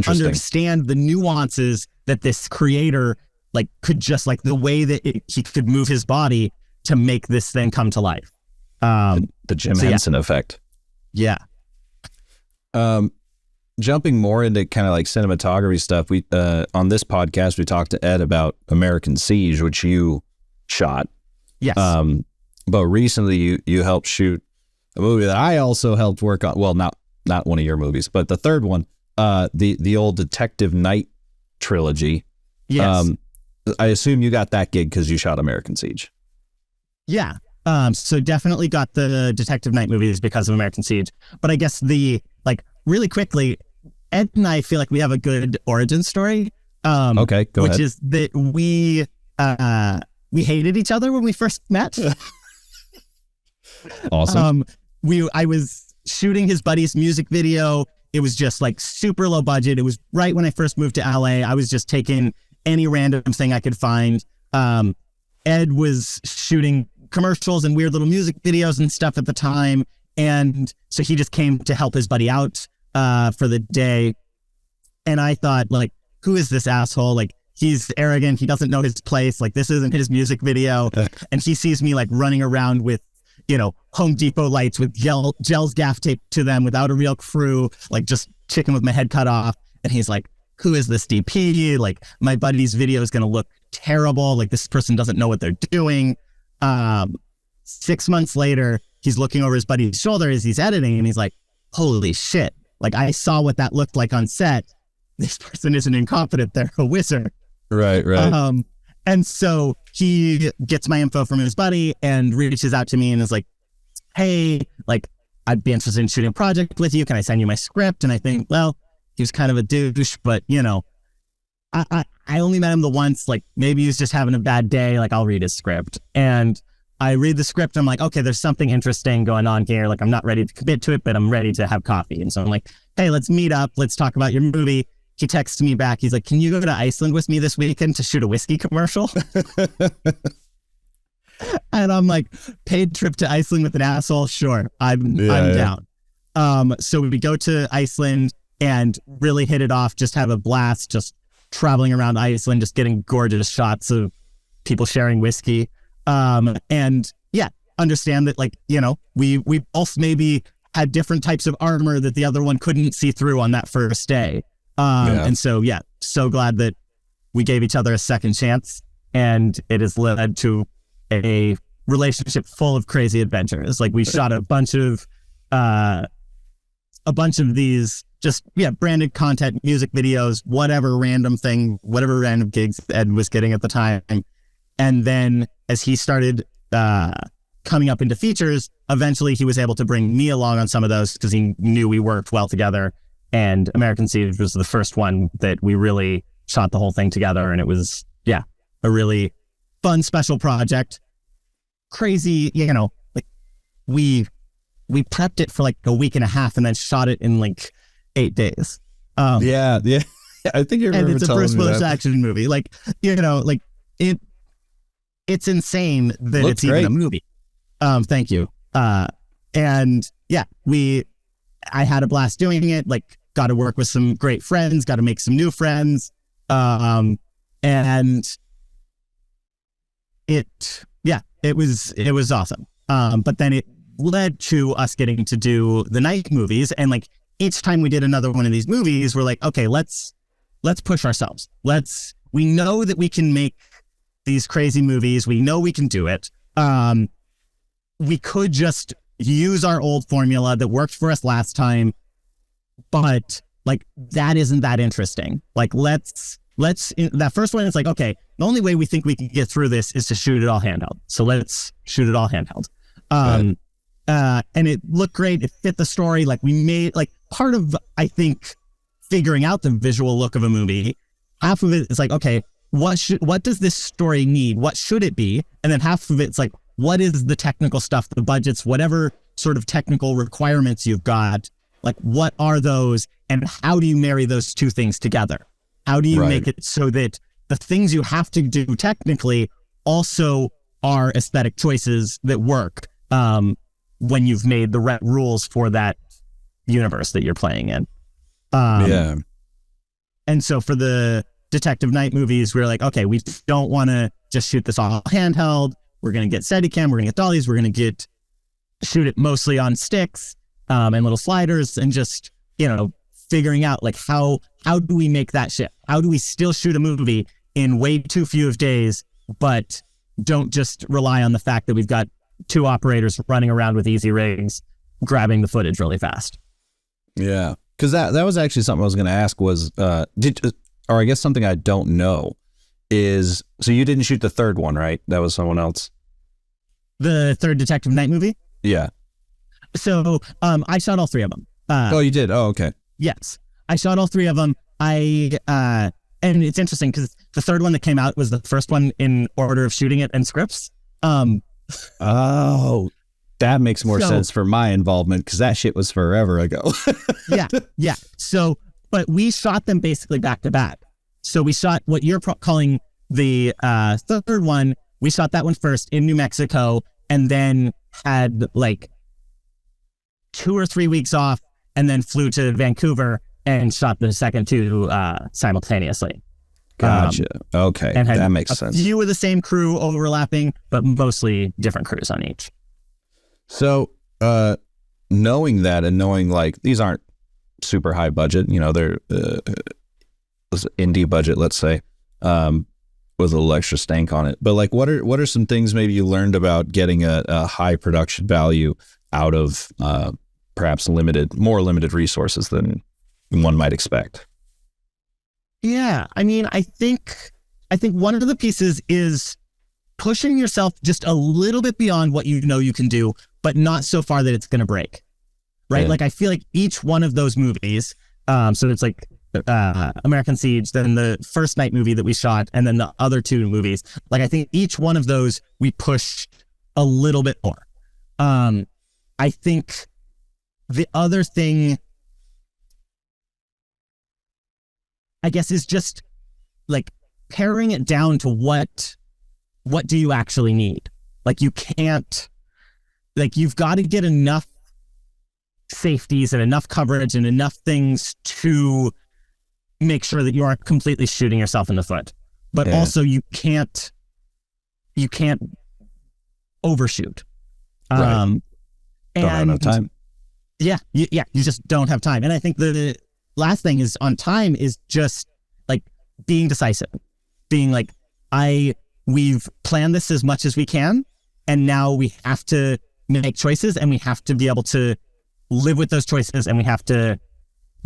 understand the nuances that this creator like could just like the way that he could move his body to make this thing come to life.
The Jim Henson effect.
Yeah.
Jumping more into kind of like cinematography stuff, we on this podcast we talked to Ed about American Siege, which you shot.
Yes.
But recently you helped shoot a movie that I also helped work on. Well, not one of your movies, but the third one, the old Detective Night trilogy.
Yes.
I assume you got that gig because you shot American Siege.
Yeah. So definitely got the Detective Night movies because of American Siege. But I guess really quickly, Ed and I feel like we have a good origin story.
Okay, go ahead.
Which is that we hated each other when we first met.
Awesome.
I was shooting his buddy's music video. It was just like super low budget. It was right when I first moved to LA. I was just taking any random thing I could find. Ed was shooting commercials and weird little music videos and stuff at the time. And so he just came to help his buddy out for the day. And I thought, like, who is this asshole? Like, he's arrogant. He doesn't know his place. Like, this isn't his music video. And he sees me like running around with, Home Depot lights with gels gaff taped to them without a real crew, like just chicken with my head cut off. And he's like, who is this DP? Like, my buddy's video is going to look terrible. Like, this person doesn't know what they're doing. 6 months later, he's looking over his buddy's shoulder as he's editing, and he's like, holy shit. Like, I saw what that looked like on set. This person isn't incompetent. They're a wizard.
Right.
And so he gets my info from his buddy and reaches out to me and is like, hey, like, I'd be interested in shooting a project with you. Can I send you my script? And I think, well, he was kind of a douche, but I only met him the once. Like, maybe he was just having a bad day. Like, I'll read his script. And I read the script. I'm like, okay, there's something interesting going on here. Like, I'm not ready to commit to it, but I'm ready to have coffee. And so I'm like, hey, let's meet up. Let's talk about your movie. He texts me back. He's like, can you go to Iceland with me this weekend to shoot a whiskey commercial? And I'm like, paid trip to Iceland with an asshole? Sure, I'm down. So we go to Iceland and really hit it off, just have a blast, just traveling around Iceland, just getting gorgeous shots of people sharing whiskey. And yeah, understand that, like, we both maybe had different types of armor that the other one couldn't see through on that first day. And so, yeah, so glad that we gave each other a second chance, and it has led to a relationship full of crazy adventures. Like, we shot a bunch of these just, branded content, music videos, whatever random gigs Ed was getting at the time. And then as he started coming up into features, eventually he was able to bring me along on some of those because he knew we worked well together. And American Siege was the first one that we really shot the whole thing together. And it was, a really fun, special project. Crazy, like we prepped it for like a week and a half and then shot it in like 8 days.
I think you remember.
And it's a Bruce Willis action movie. Like, like it's insane that
Looks
it's even
great.
a movie. Thank you. And yeah, I had a blast doing it. Like, got to work with some great friends, got to make some new friends. And it was awesome. But then it led to us getting to do the night movies. And like, each time we did another one of these movies, we're like, okay, let's push ourselves. We know that we can make these crazy movies. We know we can do it. We could just use our old formula that worked for us last time, but like, that isn't that interesting. Like, let's that first one, it's like, okay, the only way we think we can get through this is to shoot it all handheld. So let's shoot it all handheld. And it looked great. It fit the story. Like we made like part of, I think, figuring out the visual look of a movie. Half of it is like, okay, what does this story need? What should it be? And then half of it's like, what is the technical stuff, the budgets, whatever sort of technical requirements you've got, like what are those and how do you marry those two things together? How do you make it so that the things you have to do technically also are aesthetic choices that work when you've made the right rules for that universe that you're playing in? And so for the Detective Night movies, we're like, okay, we don't want to just shoot this all handheld. We're going to get Steadicam, we're going to get dollies, we're going to shoot it mostly on sticks and little sliders, and just, figuring out like how do we make that shift? How do we still shoot a movie in way too few of days, but don't just rely on the fact that we've got two operators running around with easy rigs, grabbing the footage really fast.
Yeah. Because that was actually something I was going to ask was, or I guess something I don't know is, so you didn't shoot the third one, right? That was someone else.
The third Detective Night movie?
Yeah.
So I shot all three of them.
Oh, you did? Oh, okay.
Yes. I shot all three of them. And it's interesting because the third one that came out was the first one in order of shooting it and scripts.
Oh, that makes more sense for my involvement because that shit was forever ago.
Yeah. So, but we shot them basically back to back. So we shot what you're calling the third one. We shot that one first in New Mexico and then had like 2 or 3 weeks off and then flew to Vancouver and shot the second two simultaneously.
Gotcha. Okay.
And
that makes sense.
A few of the same crew overlapping, but mostly different crews on each.
So, knowing that and knowing like these aren't super high budget, they're indie budget, let's say, with a little extra stank on it. But like, what are some things maybe you learned about getting a high production value out of perhaps more limited resources than one might expect?
Yeah, I mean, I think one of the pieces is pushing yourself just a little bit beyond what you know you can do, but not so far that it's going to break, right? Yeah. Like I feel like each one of those movies, so it's like American Siege, then the first Night movie that we shot, and then the other two movies. Like I think each one of those we pushed a little bit more. I think the other thing, I guess, is just like paring it down to what do you actually need? Like you can't, like you've got to get enough safeties and enough coverage and enough things to make sure that you aren't completely shooting yourself in the foot. But also you can't overshoot.
Right. Don't have enough time.
Yeah, you just don't have time. And I think the last thing is on time is just like being decisive, being like, we've planned this as much as we can, and now we have to make choices, and we have to be able to live with those choices, and we have to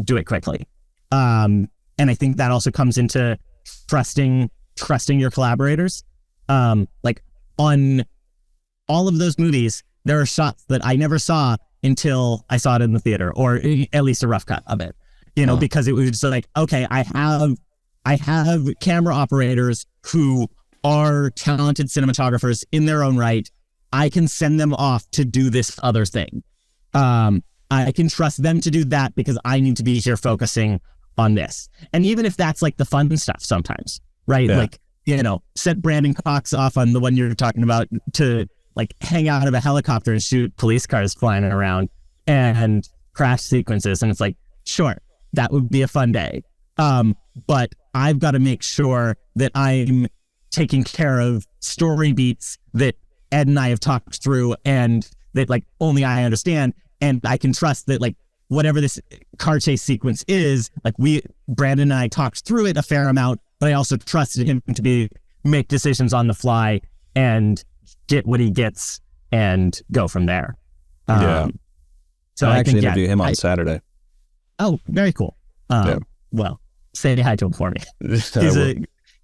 do it quickly. And I think that also comes into trusting your collaborators. Like on all of those movies, there are shots that I never saw until I saw it in the theater, or at least a rough cut of it, because it was just like, okay, I have camera operators who are talented cinematographers in their own right. I can send them off to do this other thing. I can trust them to do that because I need to be here focusing on this. And even if that's like the fun stuff sometimes, right? Yeah. Like, set Brandon Cox off on the one you're talking about to like hang out of a helicopter and shoot police cars flying around and crash sequences. And it's like, sure, that would be a fun day. But I've got to make sure that I'm taking care of story beats that Ed and I have talked through and that like only I understand. And I can trust that like whatever this car chase sequence is, like Brandon and I talked through it a fair amount, but I also trusted him to make decisions on the fly and get what he gets and go from there. So
I actually interview him on Saturday.
Oh, very cool. Well, say hi to him for me.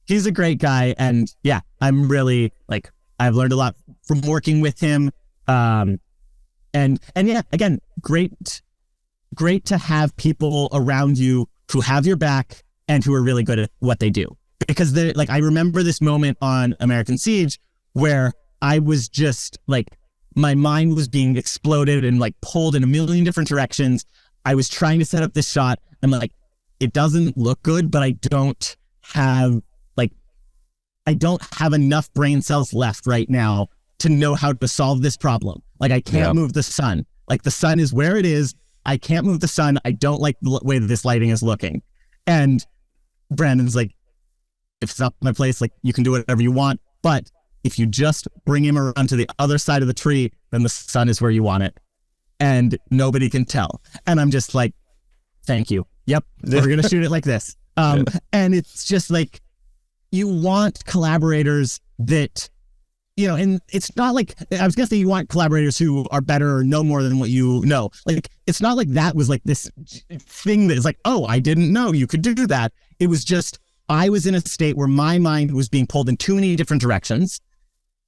He's a great guy. And yeah, I'm really like, I've learned a lot from working with him. And yeah, again, great to have people around you who have your back and who are really good at what they do. Because like, I remember this moment on American Siege where I was just like, my mind was being exploded and like pulled in a million different directions. I was trying to set up this shot. I'm like, it doesn't look good, but I don't have enough brain cells left right now to know how to solve this problem. Like, I can't move the sun. Like, the sun is where it is. I can't move the sun. I don't like the way that this lighting is looking. And Brandon's like, if it's not my place, like, you can do whatever you want. But if you just bring him around to the other side of the tree, then the sun is where you want it. And nobody can tell. And I'm just like, thank you. Yep. We're going to shoot it like this. And it's just like, you want collaborators that, you know, and it's not like, I was going to say you want collaborators who are better or know more than what you know. Like, it's not like that was like this thing that is like, oh, I didn't know you could do that. It was just, I was in a state where my mind was being pulled in too many different directions.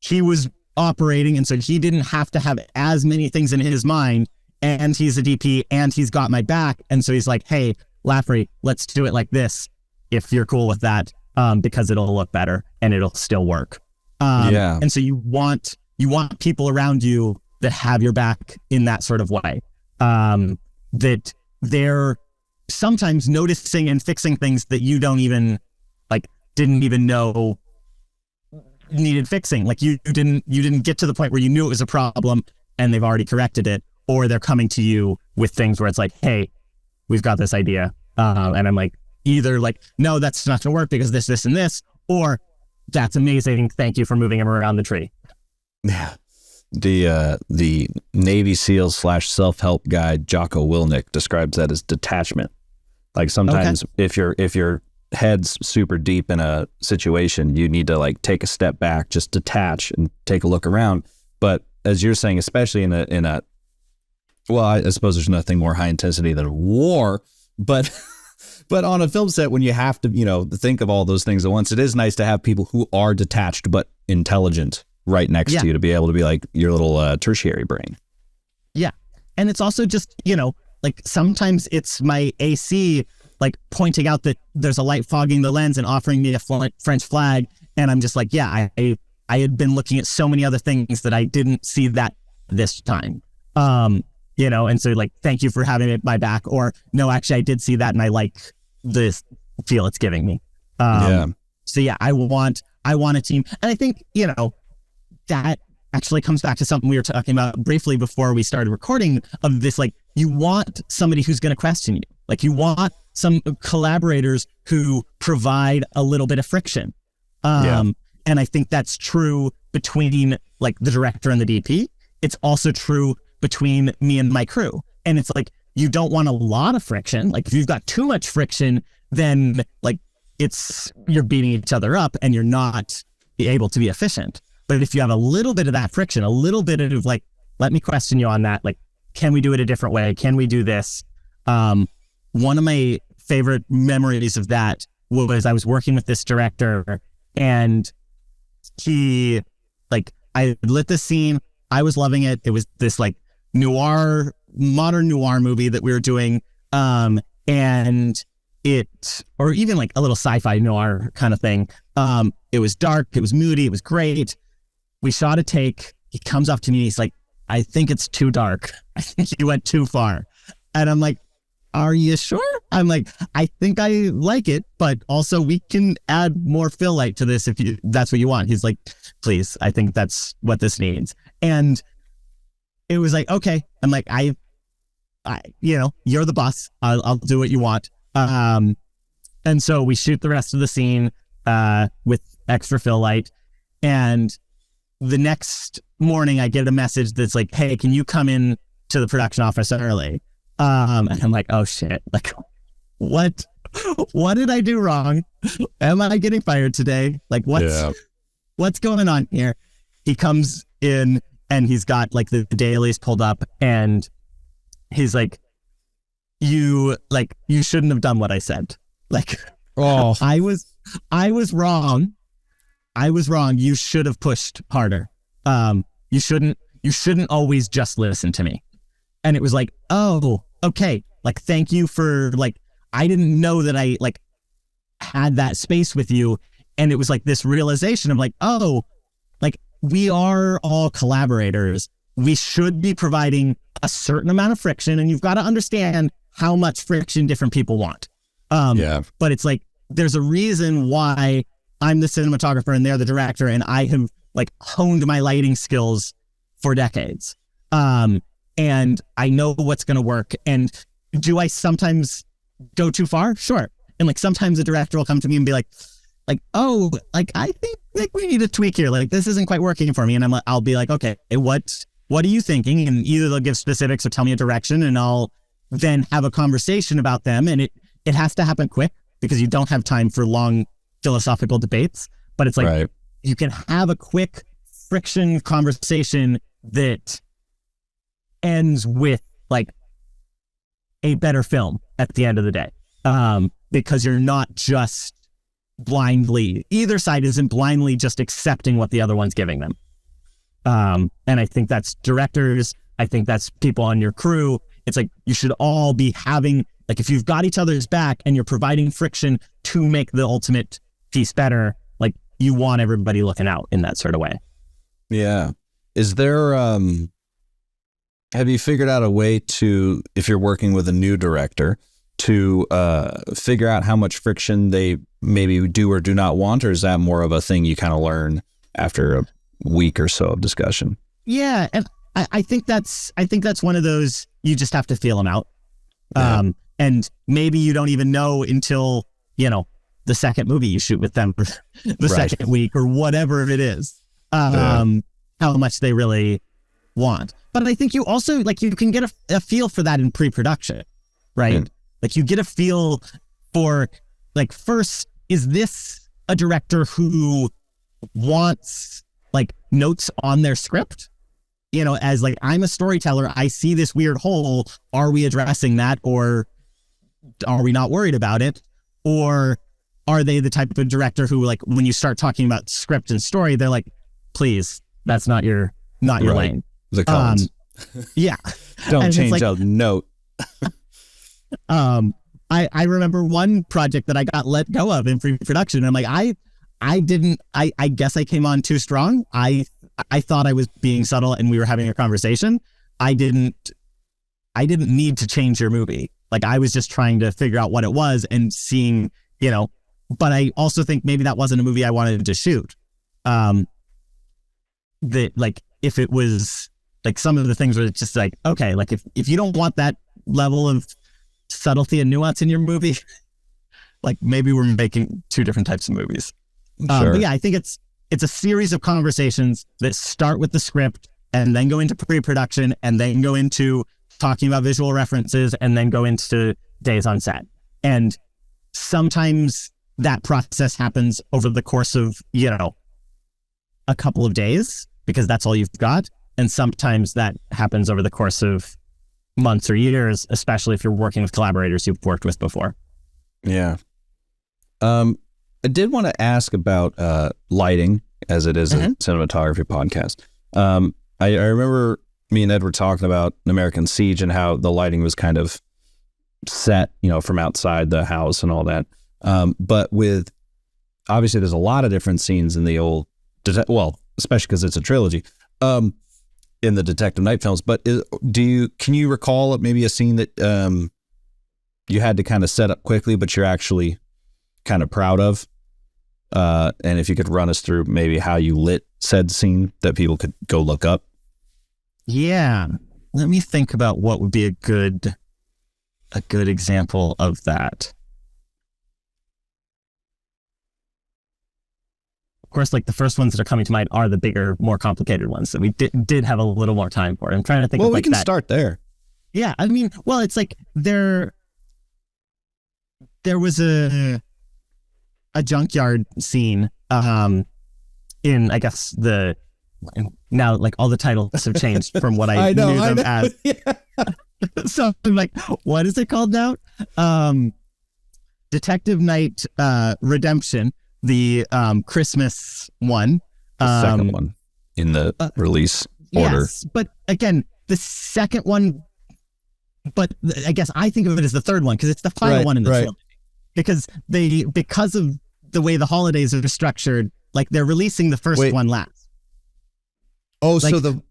He was operating, and so he didn't have to have as many things in his mind, and he's a DP and he's got my back. And so he's like, hey, Laffrey, let's do it like this if you're cool with that, because it'll look better and it'll still work. And so you want people around you that have your back in that sort of way, that they're sometimes noticing and fixing things that you didn't even know needed fixing. Like, you didn't get to the point where you knew it was a problem and they've already corrected it, or they're coming to you with things where it's like, hey, we've got this idea. And I'm like, either like, no, that's not gonna work because this, and this, or that's amazing. Thank you for moving him around the tree.
Yeah. The Navy SEAL / self-help guy, Jocko Willnick, describes that as detachment. Like, sometimes if your head's super deep in a situation, you need to like take a step back, just detach and take a look around. But as you're saying, especially in a well, I suppose there's nothing more high intensity than a war, but on a film set, when you have to, you know, think of all those things at once, it is nice to have people who are detached but intelligent right next to you to be able to be like your little tertiary brain. Yeah.
And it's also just, you know, like, sometimes it's my AC like pointing out that there's a light fogging the lens and offering me a French flag. And I'm just like, yeah, I had been looking at so many other things that I didn't see that this time. You know, and so like, thank you for having it at my back, or no, actually I did see that and I like this feel it's giving me. So yeah, I want a team. And I think, you know, that actually comes back to something we were talking about briefly before we started recording, of this, like, you want somebody who's going to question you. Like, you want some collaborators who provide a little bit of friction. And I think that's true between like the director and the DP. It's also true between me and my crew. And it's like, you don't want a lot of friction. Like, if you've got too much friction, then like you're beating each other up and you're not able to be efficient. But if you have a little bit of that friction, a little bit of like, let me question you on that. Like, can we do it a different way? Can we do this? One of my favorite memories of that was I was working with this director, and he, like, I lit this scene. I was loving it. It was this like modern noir movie that we were doing. And it, or even like a little sci-fi noir kind of thing. It was dark. It was moody. It was great. We shot a take. He comes up to me. He's like, I think it's too dark. I think you went too far. And I'm like, are you sure? I'm like, I think I like it, but also we can add more fill light to this if that's what you want. He's like, please, I think that's what this needs. And it was like, okay. I'm like, I you know, you're the boss. I'll do what you want. And so we shoot the rest of the scene with extra fill light. And the next morning I get a message that's like, hey, can you come in to the production office early? And I'm like, oh shit, like, what did I do wrong? Am I getting fired today? Like, what's going on here? He comes in and he's got like the dailies pulled up, and he's like, you shouldn't have done what I said. Like, oh, I was wrong. You should have pushed harder. You shouldn't you shouldn't always just listen to me. And it was like, oh, okay. Like, thank you for like, I didn't know that I like had that space with you. And it was like this realization of like, oh, like we are all collaborators. We should be providing a certain amount of friction, and you've got to understand how much friction different people want. But it's like, there's a reason why I'm the cinematographer and they're the director, and I have like honed my lighting skills for decades. And I know what's going to work. And do I sometimes go too far? Sure. And like sometimes a director will come to me and be like, oh, like I think like we need a tweak here. Like this isn't quite working for me. And I'll be like, okay, what are you thinking? And either they'll give specifics or tell me a direction, and I'll then have a conversation about them. And it has to happen quick because you don't have time for long philosophical debates. But it's like you can have a quick friction conversation that ends with like a better film at the end of the day. Because you're not just blindly, either side isn't blindly just accepting what the other one's giving them. And I think that's directors. I think that's people on your crew. It's like, you should all be having, like, if you've got each other's back and you're providing friction to make the ultimate piece better, like you want everybody looking out in that sort of way.
Yeah. Is there, have you figured out a way to, if you're working with a new director, to figure out how much friction they maybe do or do not want, or is that more of a thing you kind of learn after a week or so of discussion? Yeah,
and I think that's one of those, you just have to feel them out.
Yeah.
And maybe you don't even know until, the second movie you shoot with them for the second week or whatever it is, how much they really want. But I think you also, like, you can get a feel for that in pre-production, right? Like you get a feel for, like, first, is this a director who wants like notes on their script? As like, I'm a storyteller, I see this weird hole. Are we addressing that, or are we not worried about it? Or are they the type of director who, like, when you start talking about script and story, they're like, please, that's not your lane.
The Collins.
Yeah.
Don't change a note.
I remember one project that I got let go of in pre-production. I'm like, I guess I came on too strong. I thought I was being subtle and we were having a conversation. I didn't need to change your movie. Like, I was just trying to figure out what it was and seeing, but I also think maybe that wasn't a movie I wanted to shoot. That, like, if it was like some of the things were just like, okay, like if you don't want that level of subtlety and nuance in your movie, like maybe we're making two different types of movies.
Sure.
But yeah, I think it's a series of conversations that start with the script and then go into pre-production and then go into talking about visual references and then go into days on set. And sometimes that process happens over the course of, a couple of days because that's all you've got. And sometimes that happens over the course of months or years, especially if you're working with collaborators you've worked with before.
Yeah. I did want to ask about lighting, as it is a cinematography podcast. I remember me and Ed were talking about An American Siege and how the lighting was kind of set, from outside the house and all that. But with, obviously there's a lot of different scenes in the old, especially because it's a trilogy, in the Detective Night films. But can you recall maybe a scene that you had to kind of set up quickly, but you're actually kind of proud of? And if you could run us through maybe how you lit said scene that people could go look up.
Yeah. Let me think about what would be a good example of that. Of course, like the first ones that are coming to mind are the bigger, more complicated ones that we did have a little more time for. I'm trying to think of like that. Well, we can
start there.
Yeah. I mean, well, it's like there was a junkyard scene in, I guess, now like all the titles have changed from what I knew them as. Yeah. So I'm like, what is it called now? Detective Night Redemption, the Christmas one.
The second one in the release. order.
Yes, but again, the second one, but I guess I think of it as the third one because it's the final one in the trilogy. Because of the way the holidays are structured, like they're releasing the first one last.
Oh, like, so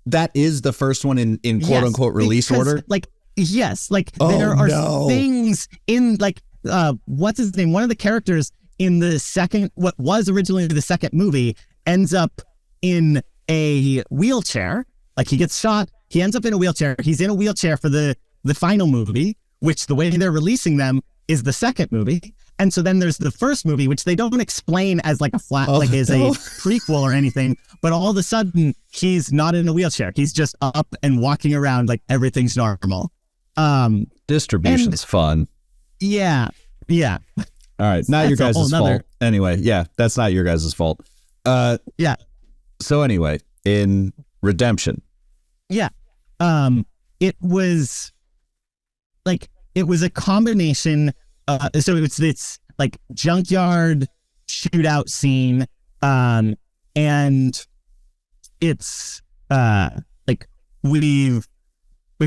that is the first one in quote unquote release order?
Like, yes, like there are things in like what's his name? One of the characters in the second, what was originally the second movie, ends up in a wheelchair. Like he gets shot, he ends up in a wheelchair. He's in a wheelchair for the final movie, which the way they're releasing them is the second movie. And so then there's the first movie, which they don't explain as like a as a prequel or anything, but all of a sudden he's not in a wheelchair. He's just up and walking around like everything's normal.
Distribution's fun.
Yeah. Yeah.
All right. Not your guys' fault. Anyway. Yeah. That's not your guys' fault.
Yeah.
So anyway, in Redemption.
Yeah. It was a combination. So it's like junkyard shootout scene. And it's, like we've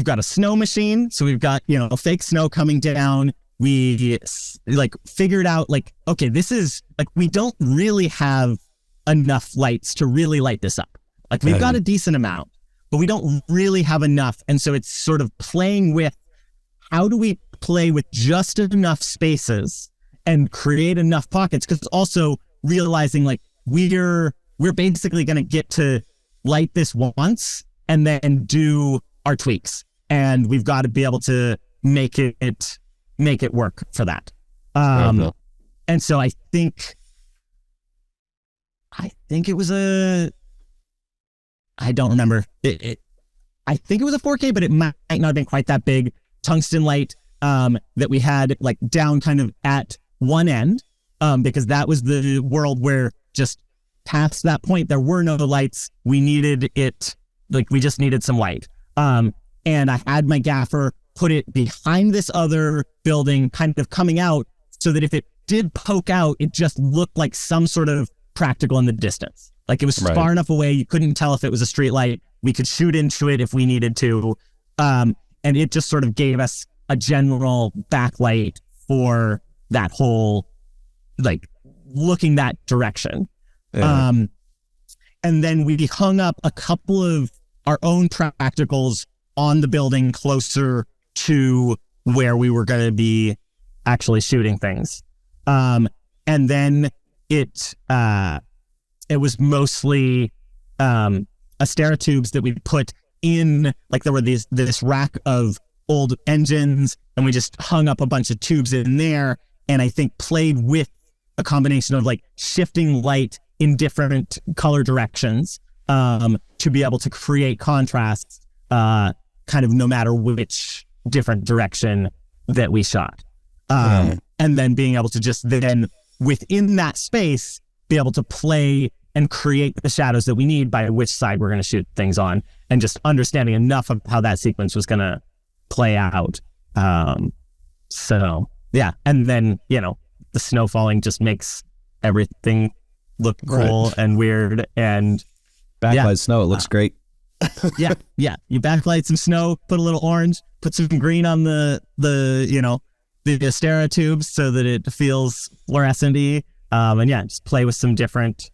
got a snow machine. So we've got, fake snow coming down. We like figured out like, okay, this is like, we don't really have enough lights to really light this up. Like we've got a decent amount, but we don't really have enough. And so it's sort of playing with how do we play with just enough spaces and create enough pockets? Because also realizing like we're basically going to get to light this once and then do our tweaks. And we've got to be able to make it work for that. And so I think it was I don't remember. I think it was a 4K, but it might not have been quite that big. Tungsten light that we had like down kind of at one end because that was the world where just past that point, there were no lights. We needed it, like we just needed some light. And I had my gaffer put it behind this other building kind of coming out so that if it did poke out, it just looked like some sort of practical in the distance. Like it was far enough away, you couldn't tell if it was a street light. We could shoot into it if we needed to. And it just sort of gave us a general backlight for that whole, like, looking that direction. Yeah. And then we hung up a couple of our own practicals on the building closer to where we were going to be actually shooting things. And then it was mostly Asteratubes that we put in, like there were this rack of old engines and we just hung up a bunch of tubes in there and I think played with a combination of like shifting light in different color directions to be able to create contrasts kind of no matter which different direction that we shot. And then being able to just then within that space be able to play and create the shadows that we need by which side we're going to shoot things on and just understanding enough of how that sequence was going to play out. So yeah. And then, the snow falling just makes everything look cool and weird and
backlight snow. It looks great.
Yeah. You backlight some snow, put a little orange, put some green on the Asteratubes so that it feels fluorescent-y. And just play with some different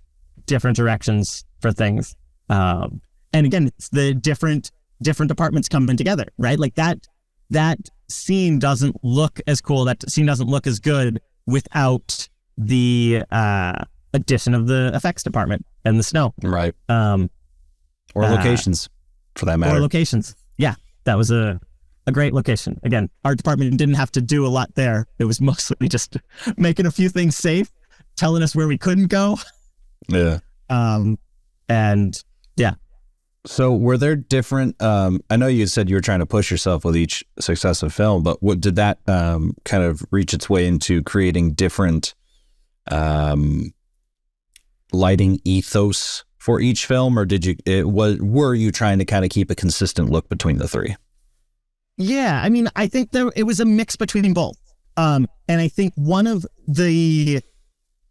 directions for things. And again, it's the different departments coming together, right? Like that scene doesn't look as cool. That scene doesn't look as good without the addition of the effects department and the snow.
Right. Or locations, for that matter.
Or locations. Yeah, that was a great location. Again, our department didn't have to do a lot there. It was mostly just making a few things safe, telling us where we couldn't go.
Yeah.
And yeah.
So were there different, I know you said you were trying to push yourself with each successive film, but what did that kind of reach its way into creating different lighting ethos for each film, or were you trying to kind of keep a consistent look between the three?
Yeah, I mean, I think it was a mix between both. And I think one of the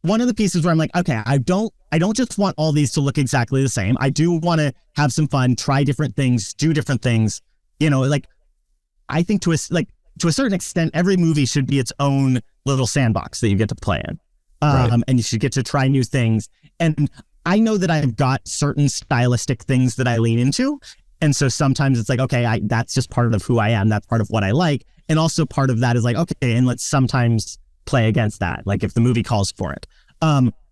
one of the pieces where I'm like, okay, I don't just want all these to look exactly the same. I do want to have some fun, try different things, do different things. You know, like I think to a certain extent, every movie should be its own little sandbox that you get to play in. And you should get to try new things. And I know that I've got certain stylistic things that I lean into. And so sometimes it's like, okay, that's just part of who I am. That's part of what I like. And also part of that is like, okay, and let's sometimes play against that, like if the movie calls for it.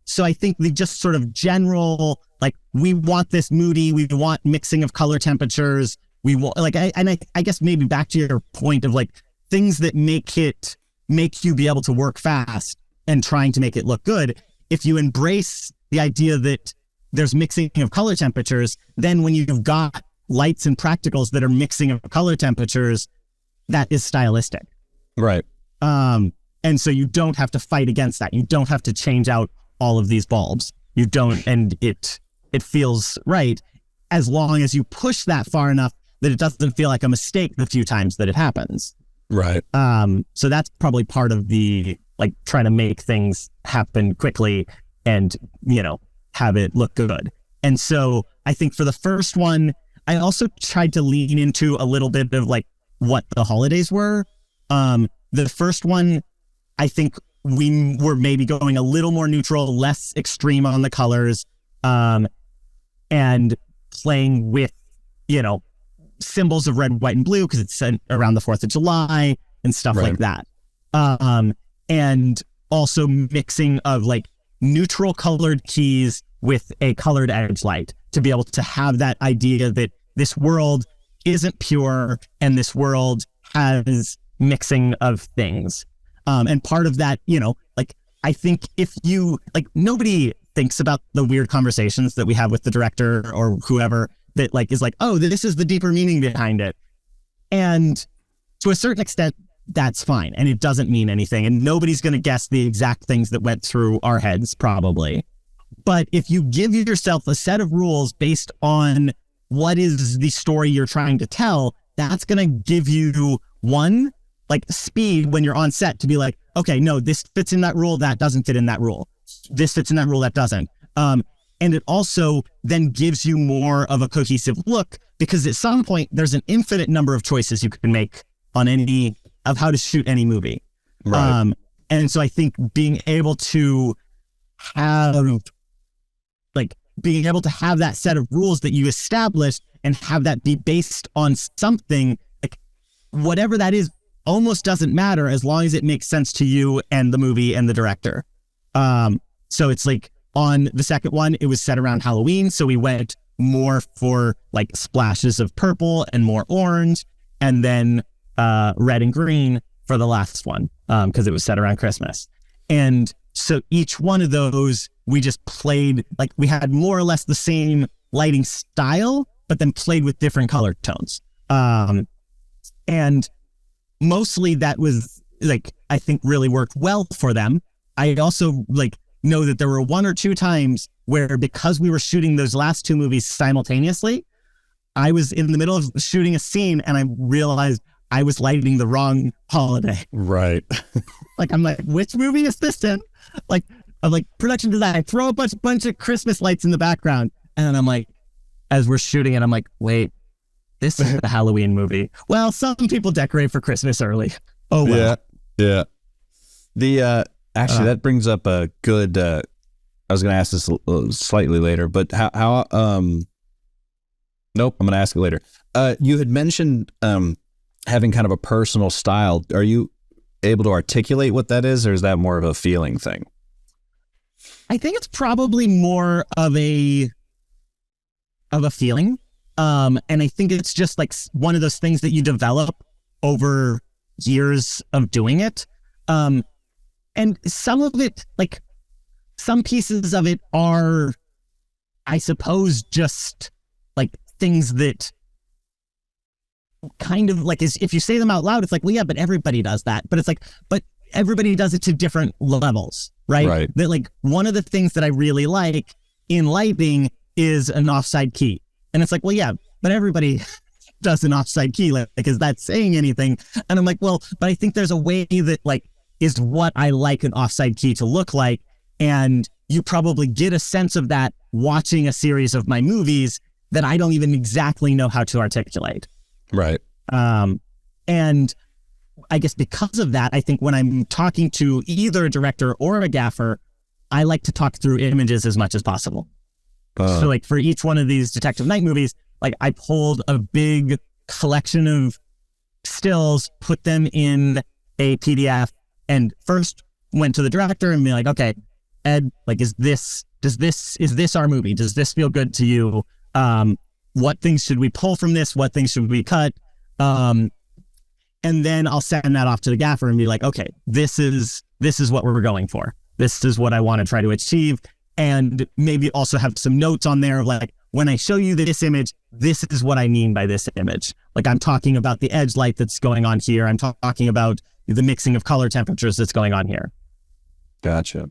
So I think the just sort of general, like, we want this moody, we want mixing of color temperatures. We want, like, I guess maybe back to your point of like things that make you be able to work fast and trying to make it look good. If you embrace the idea that there's mixing of color temperatures, then when you've got lights and practicals that are mixing of color temperatures, that is stylistic.
Right.
And so you don't have to fight against that. You don't have to change out all of these bulbs. You don't, and it feels right as long as you push that far enough that it doesn't feel like a mistake the few times that it happens.
Right.
So that's probably part of the, like, trying to make things happen quickly and, you know, have it look good. And so I think for the first one, I also tried to lean into a little bit of like what the holidays were. The first one, I think we were maybe going a little more neutral, less extreme on the colors, and playing with, you know, symbols of red, white, and blue because it's set around the 4th of July and stuff like that. And also mixing of like neutral colored keys with a colored edge light to be able to have that idea that this world isn't pure and this world has mixing of things. And part of that, you know, like, I think if you, like, nobody thinks about the weird conversations that we have with the director or whoever that like is like, oh, this is the deeper meaning behind it. And to a certain extent, that's fine. And it doesn't mean anything. And nobody's going to guess the exact things that went through our heads, probably. But if you give yourself a set of rules based on what is the story you're trying to tell, that's going to give you one, like, speed when you're on set to be like, okay, no, this fits in that rule, that doesn't fit in that rule. This fits in that rule, that doesn't. And it also then gives you more of a cohesive look because at some point there's an infinite number of choices you can make on any of how to shoot any movie.
Right.
And so I think being able to have that set of rules that you established and have that be based on something, like, whatever that is, almost doesn't matter as long as it makes sense to you and the movie and the director. So it's like on the second one, it was set around Halloween. So we went more for like splashes of purple and more orange, and then red and green for the last one because it was set around Christmas. And so each one of those, we just played, like, we had more or less the same lighting style, but then played with different color tones. And mostly that was, like, I think really worked well for them. I also, like, know that there were one or two times where, because we were shooting those last two movies simultaneously, I was in the middle of shooting a scene and I realized I was lighting the wrong holiday.
Right.
Like, I'm like, which movie is this in? Like, I'm like, production design, throw a bunch of Christmas lights in the background. And then I'm like, as we're shooting it, I'm like, wait, this is the Halloween movie. Well, some people decorate for Christmas early. Oh, well.
Yeah. The, actually, that brings up a good, I was going to ask this slightly later, but how nope, I'm going to ask it later. You had mentioned, having kind of a personal style. Are you able to articulate what that is, or is that more of a feeling thing?
I think it's probably more of a feeling. And I think it's just like one of those things that you develop over years of doing it. And some of it, like, some pieces of it are, I suppose, just like things that kind of like, is, if you say them out loud, it's like, well, yeah, but everybody does that. But it's like, but everybody does it to different levels, right?
Right.
That, like, one of the things that I really like in lighting is an offside key. And it's like, well, yeah, but everybody does an offside key. Like, is that saying anything? And I'm like, well, but I think there's a way that, like, is what I like an offside key to look like. And you probably get a sense of that watching a series of my movies that I don't even exactly know how to articulate.
Right.
And I guess because of that, I think when I'm talking to either a director or a gaffer, I like to talk through images as much as possible. So like for each one of these Detective Night movies, like I pulled a big collection of stills, put them in a PDF, and first went to the director and be like, okay, Ed, like, is this our movie? Does this feel good to you? What things should we pull from this? What things should we cut? And then I'll send that off to the gaffer and be like, okay, this is what we're going for. This is what I want to try to achieve. And maybe also have some notes on there of like, when I show you this image, this is what I mean by this image. Like I'm talking about the edge light that's going on here. I'm talking about the mixing of color temperatures that's going on here.
Gotcha.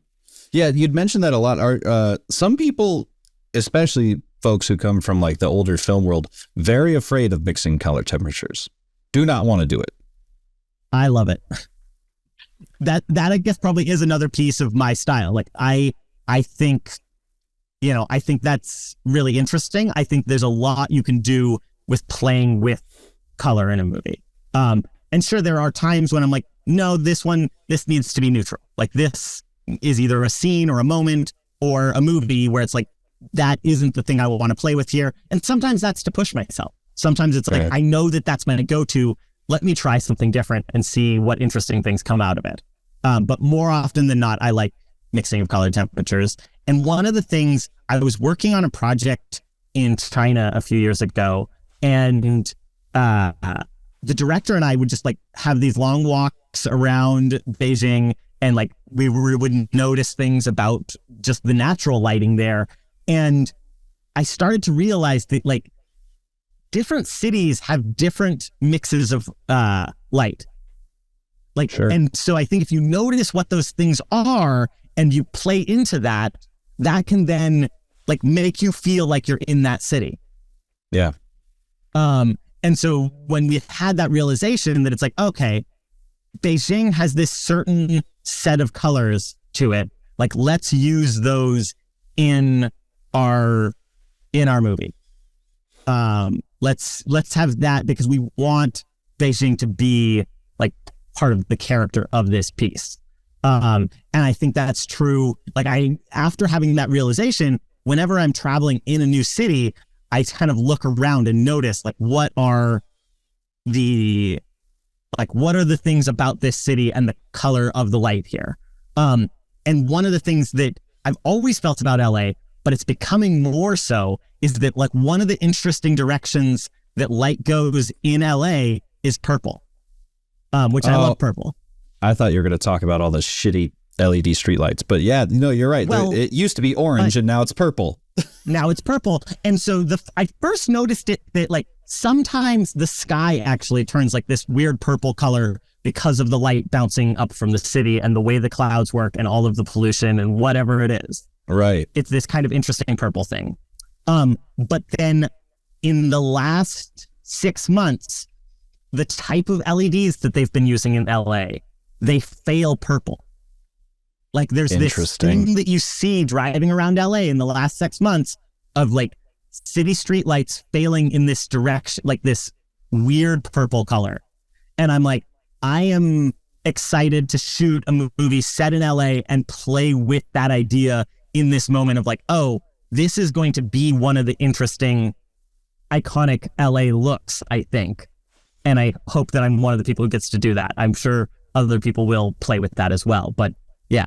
Yeah, you'd mentioned that a lot. Are some people, especially folks who come from like the older film world, very afraid of mixing color temperatures? Do not want to do it.
I love it. That I guess probably is another piece of my style. Like I think, I think that's really interesting. I think there's a lot you can do with playing with color in a movie. And sure, there are times when I'm like, no, this needs to be neutral. Like this is either a scene or a moment or a movie where it's like, that isn't the thing I want to play with here. And sometimes that's to push myself. Sometimes it's like, I know that's my go-to. Let me try something different and see what interesting things come out of it. But more often than not, I like mixing of color temperatures. And one of the things, I was working on a project in China a few years ago, and the director and I would just like have these long walks around Beijing, and like we would notice things about just the natural lighting there. And I started to realize that like different cities have different mixes of light. Like, sure. And so I think if you notice what those things are and you play into that, that can then like make you feel like you're in that city.
Yeah.
And so when we had that realization that it's like, okay, Beijing has this certain set of colors to it. Like, let's use those in our movie. Let's have that because we want Beijing to be like part of the character of this piece. And I think that's true. Like after having that realization, whenever I'm traveling in a new city, I kind of look around and notice like what are the things about this city and the color of the light here. And one of the things that I've always felt about LA, but it's becoming more so, is that like one of the interesting directions that light goes in LA is purple, which I love purple.
I thought you were going to talk about all the shitty LED streetlights, but yeah, you're right. Well, it used to be orange and now it's purple.
Now it's purple. And so I first noticed it that like sometimes the sky actually turns like this weird purple color because of the light bouncing up from the city and the way the clouds work and all of the pollution and whatever it is.
Right.
It's this kind of interesting purple thing. But then in the last 6 months, the type of LEDs that they've been using in LA, they fail purple. Like there's this thing that you see driving around LA in the last 6 months of like city streetlights failing in this direction, like this weird purple color. And I'm like, I am excited to shoot a movie set in LA and play with that idea in this moment of like, oh, this is going to be one of the interesting, iconic LA looks, I think. And I hope that I'm one of the people who gets to do that. I'm sure other people will play with that as well. But yeah.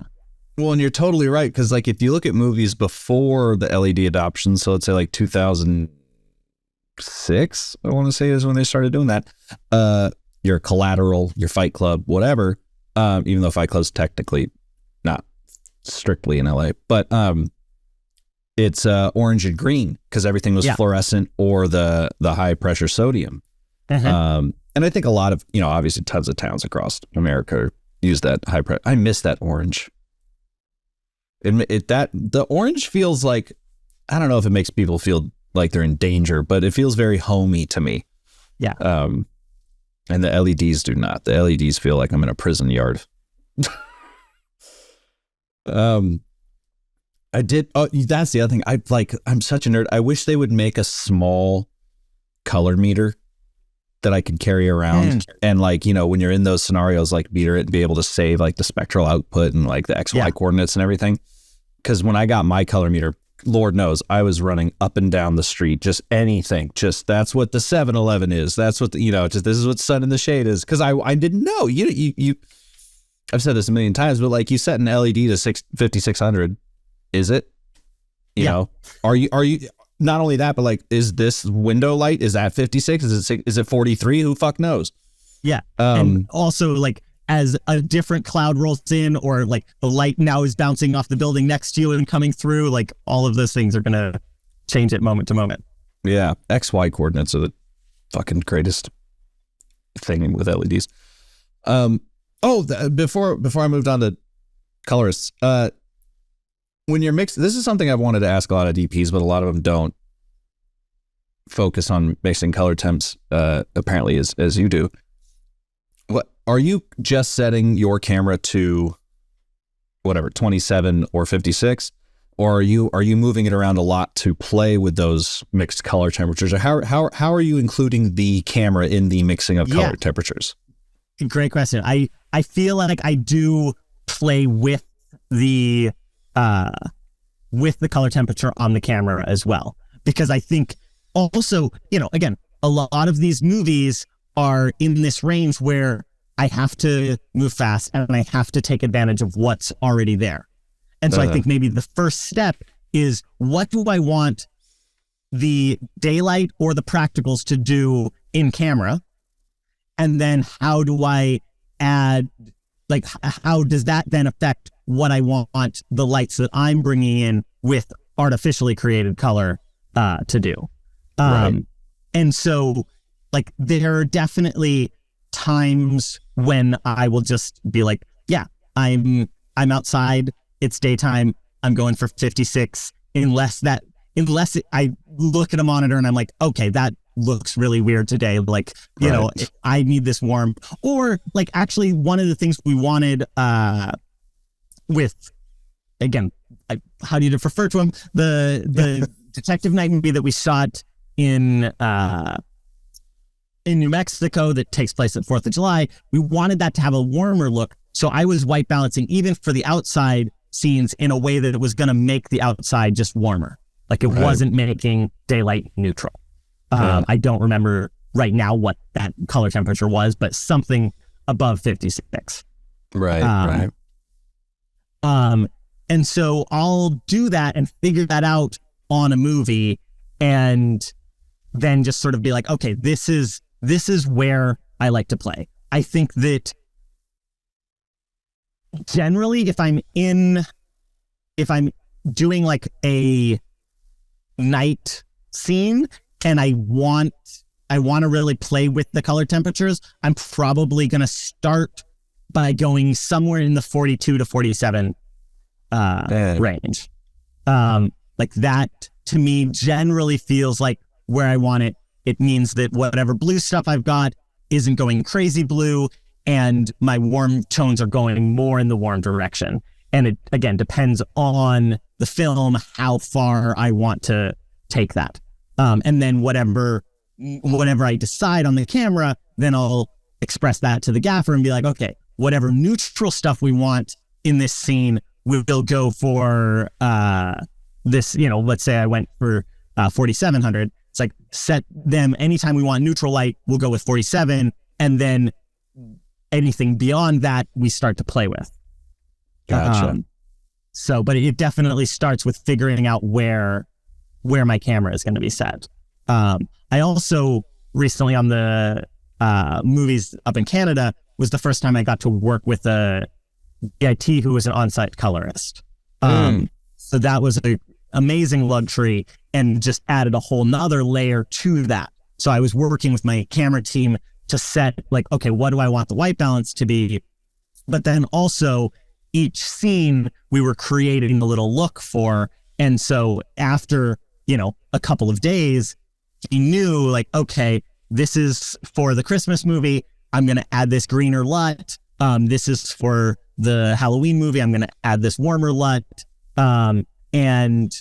Well, and you're totally right. Because like if you look at movies before the LED adoption, so let's say like 2006, I want to say is when they started doing that. Your Collateral, your Fight Club, whatever. Even though Fight Club's technically not strictly in LA, but it's orange and green because everything was fluorescent or the high pressure sodium. And I think a lot of, obviously tons of towns across America use that high pressure. I miss that orange. The orange feels like, I don't know if it makes people feel like they're in danger, but it feels very homey to me.
Yeah.
And the LEDs do not. The LEDs feel like I'm in a prison yard. I did. Oh, that's the other thing. I'm such a nerd. I wish they would make a small color meter that I could carry around. And like, you know, when you're in those scenarios, like meter it and be able to save like the spectral output and like the XY coordinates and everything. Because when I got my color meter, Lord knows, I was running up and down the street, just anything. Just that's what the 7-Eleven is. That's what the, you know, just this is what Sun in the Shade is. Because I didn't know. You I've said this a million times, but like you set an LED to 5600, is it? You know, are you not only that, but like, is this window light? Is that 56? Is it 43? Who fuck knows? Yeah.
And also like, as a different cloud rolls in, or like the light now is bouncing off the building next to you and coming through, like all of those things are going to change it moment to moment.
Yeah. XY coordinates are the fucking greatest thing with LEDs. Before I moved on to colorists, when you're mixed, this is something I've wanted to ask a lot of DPs, but a lot of them don't focus on mixing color temps, apparently as you do. What are you just setting your camera to whatever, 27 or 56, or are you moving it around a lot to play with those mixed color temperatures? Or how are you including the camera in the mixing of color temperatures?
Great question. I feel like I do play with the color temperature on the camera as well, because I think also, you know, again, a lot of these movies are in this range where I have to move fast and I have to take advantage of what's already there. And so I think maybe the first step is, what do I want the daylight or the practicals to do in camera? And then how do I add, like, how does that then affect what I want the lights that I'm bringing in with artificially created color to do? Right. And so, like, there are definitely times when I will just be like, yeah, I'm outside, it's daytime, I'm going for 56, unless I look at a monitor and I'm like, okay, that looks really weird today. Like, you know, I need this warm. Or like, actually, one of the things we wanted with, again, how do you refer to him? The Detective Night movie that we shot in New Mexico that takes place at 4th of July, we wanted that to have a warmer look. So I was white balancing even for the outside scenes in a way that it was going to make the outside just warmer. Like it wasn't making daylight neutral. I don't remember right now what that color temperature was, but something above 56.
Right.
And so I'll do that and figure that out on a movie, and then just sort of be like, okay, this is where I like to play. I think that generally if I'm doing like a night scene and I want to really play with the color temperatures, I'm probably going to start by going somewhere in the 42 to 47 range. Like that to me generally feels like where I want it. It means that whatever blue stuff I've got isn't going crazy blue, and my warm tones are going more in the warm direction. And it, again, depends on the film, how far I want to take that. And then whatever I decide on the camera, then I'll express that to the gaffer and be like, okay, whatever neutral stuff we want in this scene, we'll go for this, you know, let's say I went for 4700. It's like, set them anytime we want neutral light, we'll go with 47. And then anything beyond that, we start to play with.
Gotcha.
But it definitely starts with figuring out where my camera is going to be set. I also recently on the movies up in Canada was the first time I got to work with a DIT who was an on-site colorist. So that was an amazing luxury and just added a whole nother layer to that. So I was working with my camera team to set like, okay, what do I want the white balance to be? But then also each scene we were creating a little look for. And so after, you know, a couple of days, he knew like, okay, this is for the Christmas movie. I'm going to add this greener LUT. This is for the Halloween movie. I'm going to add this warmer LUT. and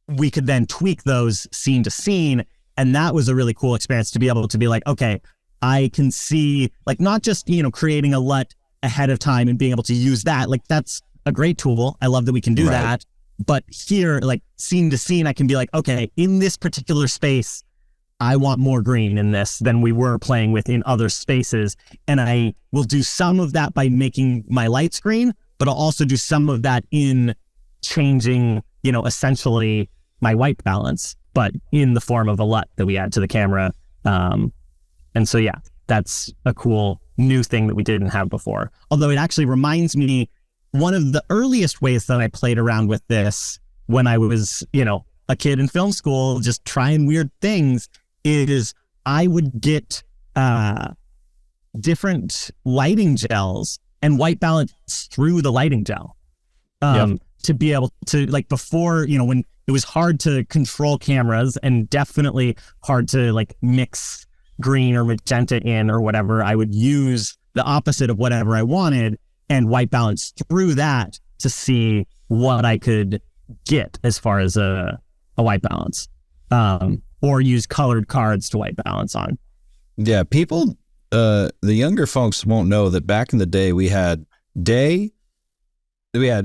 we could then tweak those scene to scene. And that was a really cool experience to be able to be like, okay, I can see, like, not just, creating a LUT ahead of time and being able to use that. Like, that's a great tool. I love that we can do that. But here, like, scene to scene, I can be like, okay, in this particular space, I want more green in this than we were playing with in other spaces. And I will do some of that by making my lights green, but I'll also do some of that in changing, essentially my white balance, but in the form of a LUT that we add to the camera. And so, yeah, that's a cool new thing that we didn't have before. Although it actually reminds me, one of the earliest ways that I played around with this when I was, a kid in film school, just trying weird things, is I would get different lighting gels and white balance through the lighting gel to be able to, like, before, when it was hard to control cameras and definitely hard to, like, mix green or magenta in or whatever, I would use the opposite of whatever I wanted and white balance through that to see what I could get as far as a white balance, or use colored cards to white balance on.
Yeah, people, the younger folks won't know that back in the day we had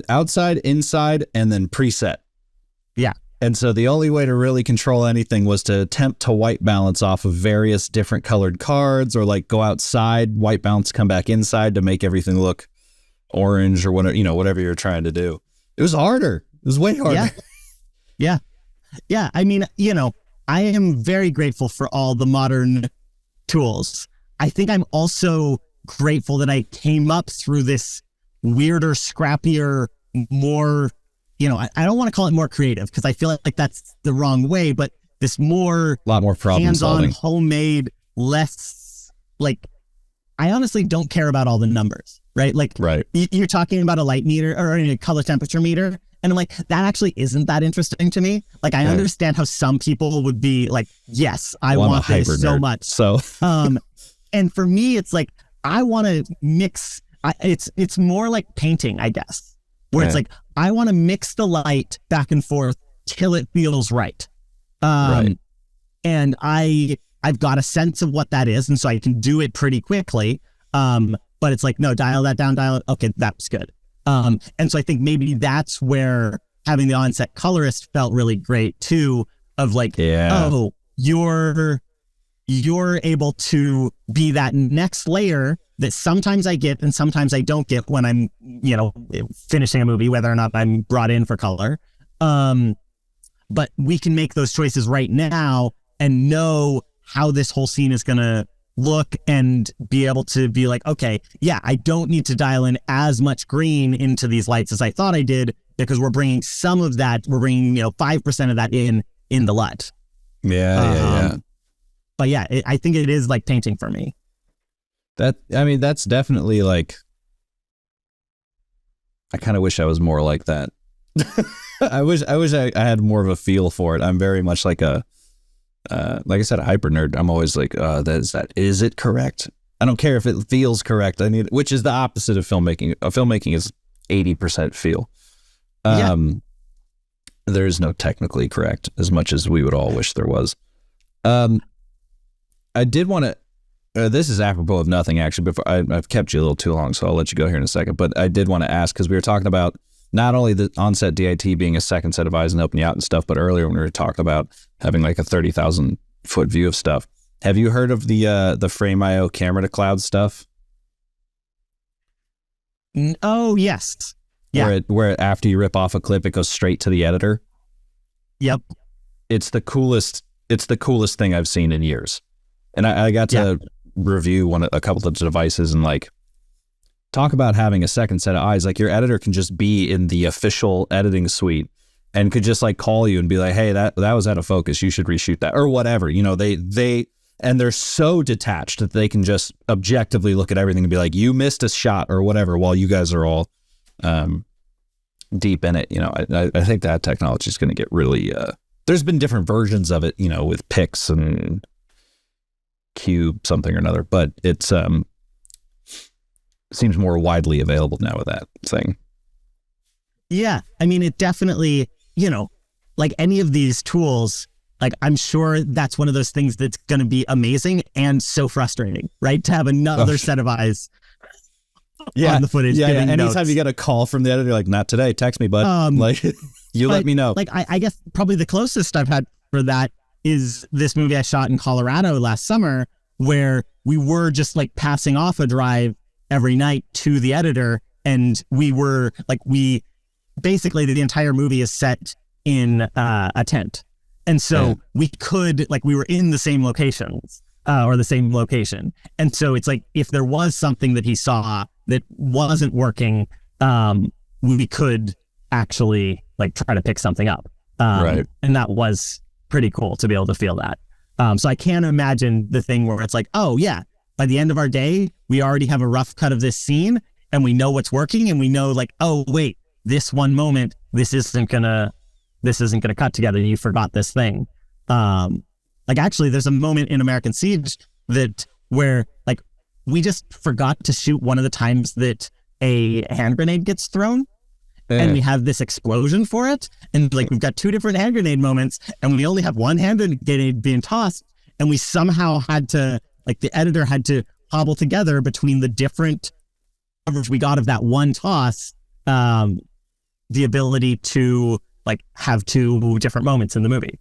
outside, inside, and then preset.
Yeah.
And so the only way to really control anything was to attempt to white balance off of various different colored cards, or like go outside, white balance, come back inside to make everything look orange or whatever, whatever you're trying to do. It was harder. It was way harder.
Yeah. Yeah. I mean, I am very grateful for all the modern tools. I think I'm also grateful that I came up through this weirder, scrappier, more, I don't want to call it more creative because I feel like that's the wrong way, but this a lot more problem hands-on,
solving,
homemade, less, like, I honestly don't care about all the numbers, right? Like, you're talking about a light meter or a color temperature meter, and I'm like, that actually isn't that interesting to me. Like, I understand how some people would be like, yes, I want this so much.
So,
and for me, it's like, I want to mix. It's more like painting, I guess, where it's like, I want to mix the light back and forth till it feels right. And I've got a sense of what that is, and so I can do it pretty quickly. But it's like, no, dial that down, dial it. Okay, that was good. And so I think maybe that's where having the on-set colorist felt really great too, of like, oh, you're able to be that next layer that sometimes I get and sometimes I don't get when I'm, finishing a movie, whether or not I'm brought in for color. But we can make those choices right now and know how this whole scene is going to look and be able to be like, okay, yeah, I don't need to dial in as much green into these lights as I thought I did, because we're bringing some of that, 5% of that in the LUT.
Yeah.
But yeah, I think it is like painting for me.
That's definitely like, I kind of wish I was more like that. I wish I had more of a feel for it. I'm very much like like I said, a hyper nerd. I'm always like, is it correct? I don't care if it feels correct. Which is the opposite of filmmaking. Filmmaking is 80% feel. There is no technically correct, as much as we would all wish there was. I did want to, this is apropos of nothing actually, before I've kept you a little too long, so I'll let you go here in a second, but I did want to ask, because we were talking about not only the on-set DIT being a second set of eyes and helping you out and stuff, but earlier when we were talking about having like a 30,000 foot view of stuff. Have you heard of the Frame.io camera to cloud stuff?
Oh, yes. Yeah.
Where after you rip off a clip, it goes straight to the editor.
Yep.
It's the coolest thing I've seen in years. And I got to review a couple of devices and like talk about having a second set of eyes. Like, your editor can just be in the official editing suite and could just like call you and be like, hey, that was out of focus, you should reshoot that, or whatever. They're so detached that they can just objectively look at everything and be like, you missed a shot or whatever, while you guys are all deep in it. I think that technology is going to get really, there's been different versions of it, with Pix and Cube something or another, but it's seems more widely available now with that thing.
Yeah. I mean, it definitely, like any of these tools, like I'm sure that's one of those things that's going to be amazing and so frustrating, right? To have another set of eyes on the footage.
Yeah.
Giving
Anytime
notes.
you get a call from the editor, you're like, not today, text me, bud. Like, let me know.
Like, I guess probably the closest I've had for that is this movie I shot in Colorado last summer, where we were just like passing off a drive every night to the editor. And we were like, basically the entire movie is set in a tent. And so we could, like, we were in the same locations or the same location. And so it's like, if there was something that he saw that wasn't working, we could actually like try to pick something up. Right. And that was pretty cool to be able to feel that. So I can't imagine the thing where it's like, oh yeah, by the end of our day, we already have a rough cut of this scene and we know what's working and we know like, oh wait, this one moment, this isn't gonna cut together. You forgot this thing. Like actually there's a moment in American Siege where like we just forgot to shoot one of the times that a hand grenade gets thrown. And we have this explosion for it. And like, we've got two different hand grenade moments and we only have one hand grenade being tossed. And we somehow had to, like the editor had to hobble together between the different coverage we got of that one toss, the ability to like have two different moments in the movie.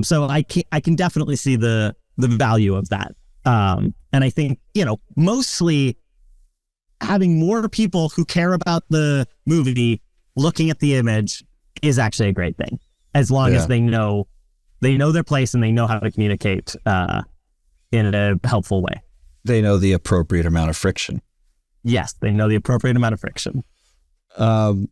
So I can definitely see the value of that. And I think, mostly having more people who care about the movie looking at the image is actually a great thing, as long as they know their place and they know how to communicate in a helpful way.
They know the appropriate amount of friction.
Yes, they know the appropriate amount of friction.
Well,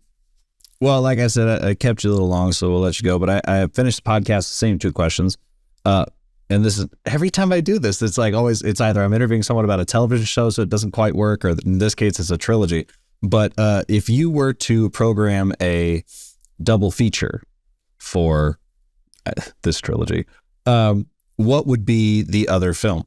like I said, I kept you a little long, so we'll let you go. But I finished the podcast the same two questions. And this is, every time I do this, it's like always, it's either I'm interviewing someone about a television show, so it doesn't quite work, or in this case, it's a trilogy. But if you were to program a double feature for this trilogy, what would be the other film?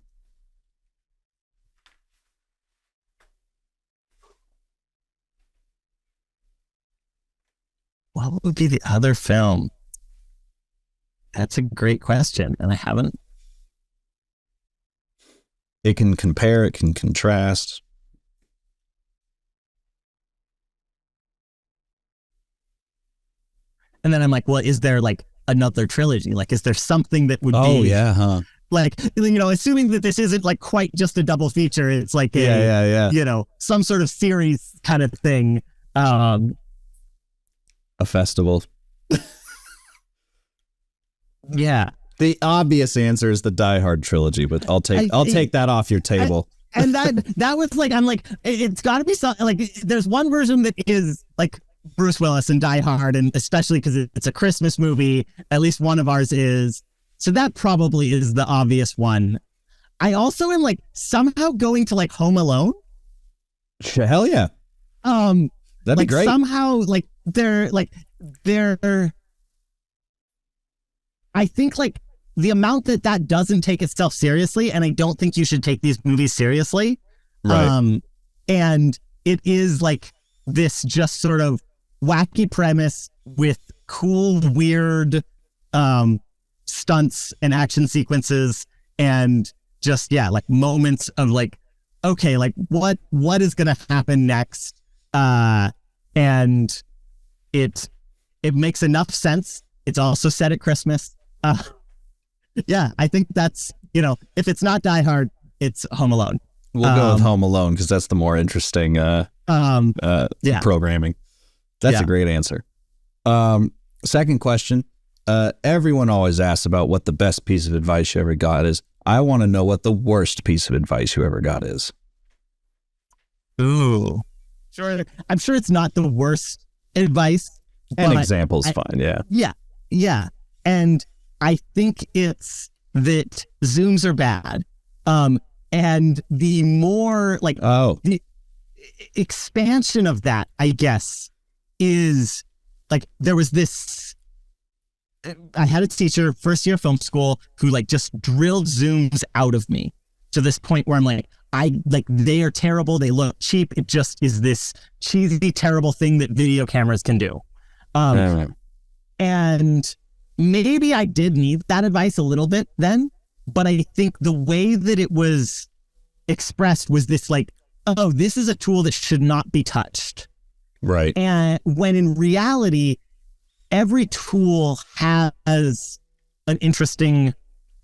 What would be the other film? That's a great question, and I haven't.
It can compare, it can contrast.
And then I'm like, well, is there like another trilogy? Like, is there something that would be...
Oh, yeah, huh?
Like, assuming that this isn't like quite just a double feature, it's like some sort of series kind of thing.
A festival.
Yeah.
The obvious answer is the Die Hard trilogy, but I'll take that off your table.
And that was like, I'm like, it's got to be something like, there's one version that is like Bruce Willis and Die Hard, and especially because it's a Christmas movie, at least one of ours is. So that probably is the obvious one. I also am like somehow going to like Home Alone.
Hell yeah. That'd be great.
Somehow they're I think like the amount that doesn't take itself seriously, and I don't think you should take these movies seriously. Right. And it is like this just sort of wacky premise with cool, weird stunts and action sequences, and just like moments of like, okay, like what is gonna happen next? And it makes enough sense. It's also set at Christmas. Yeah, I think that's, if it's not Die Hard, it's Home Alone.
We'll go with Home Alone because that's the more interesting programming. That's a great answer. Second question. Everyone always asks about what the best piece of advice you ever got is. I want to know what the worst piece of advice you ever got is.
Ooh. Sure. I'm sure it's not the worst advice.
An example's fine, yeah.
Yeah. Yeah. And I think it's that Zooms are bad. And the more the expansion of that, I guess, is like there was this, I had a teacher first year of film school who like just drilled Zooms out of me to this point where I'm like, they are terrible. They look cheap. It just is this cheesy, terrible thing that video cameras can do. And maybe I did need that advice a little bit then, but I think the way that it was expressed was this like, oh, this is a tool that should not be touched.
Right.
And when in reality, every tool has an interesting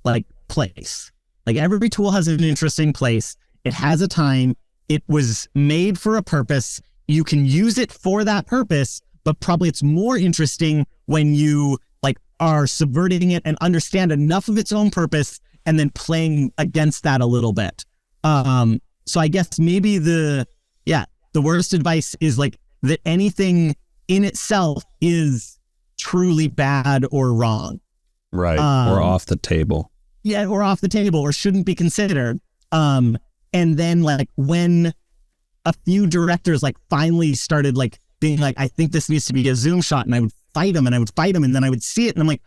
like place. Like every tool has an interesting place. It has a time. It was made for a purpose. You can use it for that purpose, but probably it's more interesting when you like are subverting it and understand enough of its own purpose and then playing against that a little bit. So I guess maybe the worst advice is like that anything in itself is truly bad or wrong.
Right. Or off the table.
Yeah, or off the table or shouldn't be considered. And then like when a few directors like finally started like being like, I think this needs to be a zoom shot, and I would fight them and then I would see it and I'm like,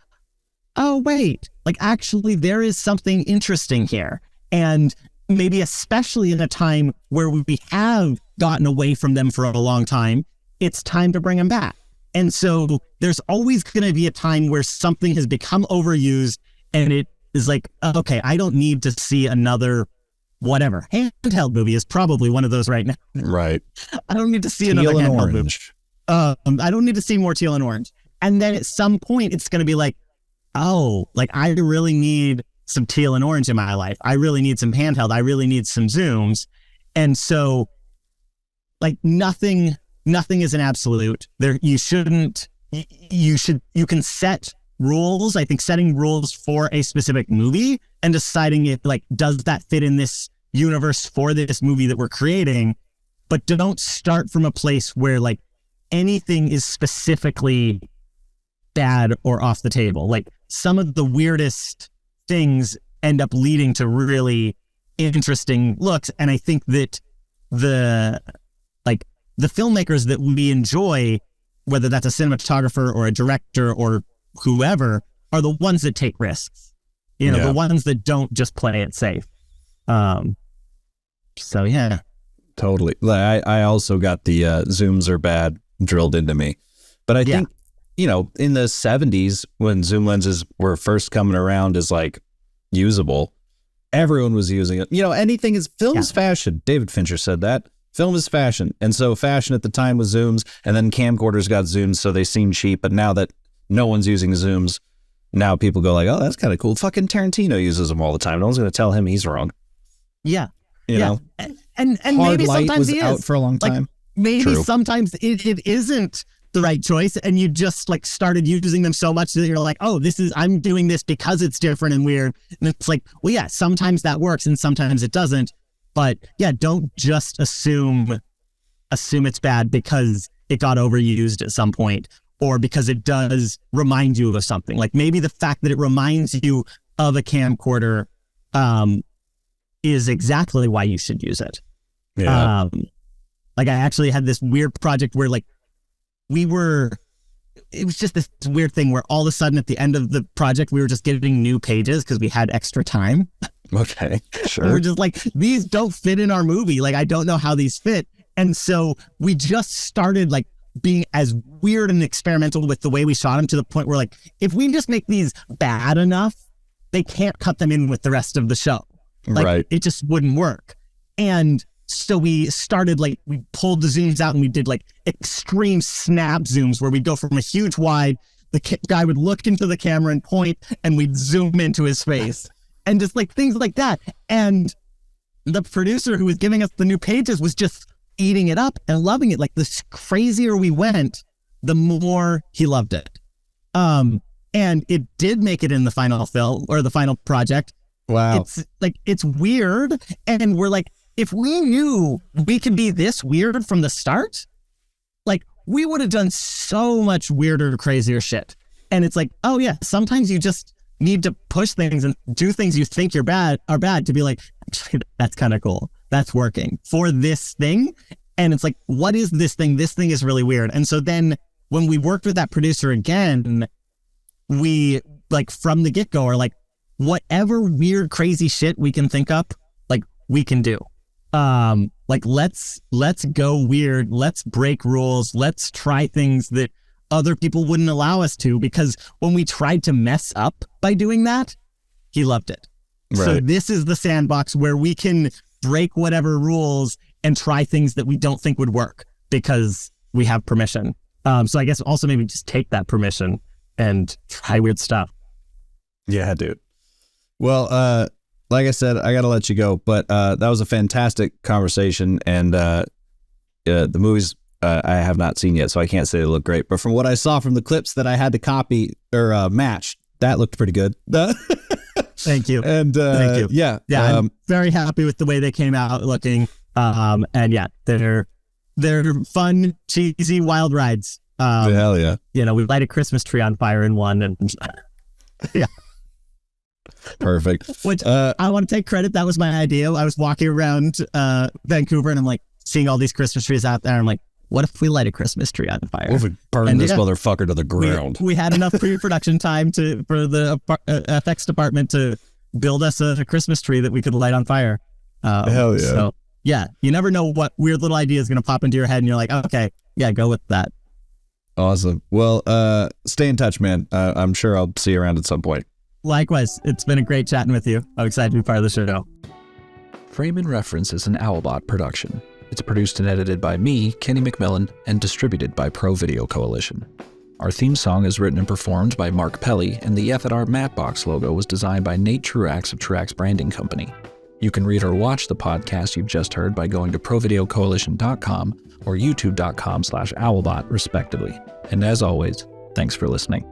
oh wait, like actually there is something interesting here. And maybe especially in a time where we have gotten away from them for a long time, it's time to bring them back. And so there's always going to be a time where something has become overused and it is like, okay, I don't need to see another whatever. Handheld movie is probably one of those right now.
Right.
I don't need to see another handheld movie. I don't need to see more teal and orange. And then at some point it's going to be like, oh, like I really need some teal and orange in my life. I really need some handheld. I really need some zooms. And so like nothing is an absolute. You can set rules. I think setting rules for a specific movie and deciding if like, does that fit in this universe for this movie that we're creating, but don't start from a place where like anything is specifically bad or off the table. Like some of the weirdest things end up leading to really interesting looks. And I think that the filmmakers that we enjoy, whether that's a cinematographer or a director or whoever, are the ones that take risks. The ones that don't just play it safe. So yeah.
Totally. I also got the zooms are bad drilled into me. But I think, in the 70s when zoom lenses were first coming around as like usable, everyone was using it. Anything is film's fashion. David Fincher said that. Film is fashion. And so fashion at the time was zooms, and then camcorders got zooms so they seem cheap. But now that no one's using zooms, now people go like, oh, that's kind of cool. Fucking Tarantino uses them all the time. No one's going to tell him he's wrong.
Yeah.
You know?
And
Hard
maybe
light
sometimes
was
he is.
out for a long time.
Like, maybe
True.
sometimes it isn't the right choice, and you just like started using them so much that you're like, oh, I'm doing this because it's different and weird. And it's like, well, yeah, sometimes that works and sometimes it doesn't. But yeah, don't just assume it's bad because it got overused at some point or because it does remind you of something. Like maybe the fact that it reminds you of a camcorder is exactly why you should use it.
Yeah.
Like I actually had this weird project where like it was just this weird thing where all of a sudden at the end of the project, we were just getting new pages because we had extra time.
Okay, sure.
And we're just like, these don't fit in our movie. Like, I don't know how these fit. And so we just started like being as weird and experimental with the way we shot them to the point where like, if we just make these bad enough, they can't cut them in with the rest of the show. Like,
right.
It just wouldn't work. And so we started like, we pulled the zooms out and we did like extreme snap zooms where we'd go from a huge wide, the guy would look into the camera and point, and we'd zoom into his face. And just like things like that. And the producer who was giving us the new pages was just eating it up and loving it. Like the crazier we went, the more he loved it. And it did make it in the final film or the final project.
Wow.
It's weird. And we're like, if we knew we could be this weird from the start, like we would have done so much weirder, crazier shit. And it's like, oh yeah, sometimes you just need to push things and do things you think are bad to be like, actually, that's kind of cool. That's working for this thing. And it's like, what is this thing? This thing is really weird. And so then when we worked with that producer again, we like from the get-go are like, whatever weird, crazy shit we can think up, like we can do. Like let's go weird. Let's break rules. Let's try things that other people wouldn't allow us to, because when we tried to mess up by doing that, he loved it. Right. So this is the sandbox where we can break whatever rules and try things that we don't think would work because we have permission. So I guess also maybe just take that permission and try weird stuff.
Yeah, dude. Well, like I said, I got to let you go, but that was a fantastic conversation, and the movies I have not seen yet, so I can't say they look great. But from what I saw from the clips that I had to copy or match, that looked pretty good.
Thank you.
And
thank you.
Yeah,
I'm very happy with the way they came out looking. And yeah, they're fun, cheesy, wild rides.
Hell yeah.
You know, we light a Christmas tree on fire in one, and yeah.
Perfect.
Which I want to take credit. That was my idea. I was walking around Vancouver, and I'm like seeing all these Christmas trees out there. I'm like, what if we light a Christmas tree on fire?
What if we burn this motherfucker to the ground?
We had enough pre-production time for the effects department to build us a Christmas tree that we could light on fire.
Hell yeah.
So yeah, you never know what weird little idea is going to pop into your head, and you're like, okay, yeah, go with that.
Awesome. Well, stay in touch, man. I'm sure I'll see you around at some point.
Likewise. It's been a great chatting with you. I'm excited to be part of the show.
Frame and Reference is an Owlbot production. It's produced and edited by me, Kenny McMillan, and distributed by ProVideo Coalition. Our theme song is written and performed by Mark Pelly, and the F&R Mattbox logo was designed by Nate Truax of Truax Branding Company. You can read or watch the podcast you've just heard by going to provideocoalition.com or youtube.com/owlbot, respectively. And as always, thanks for listening.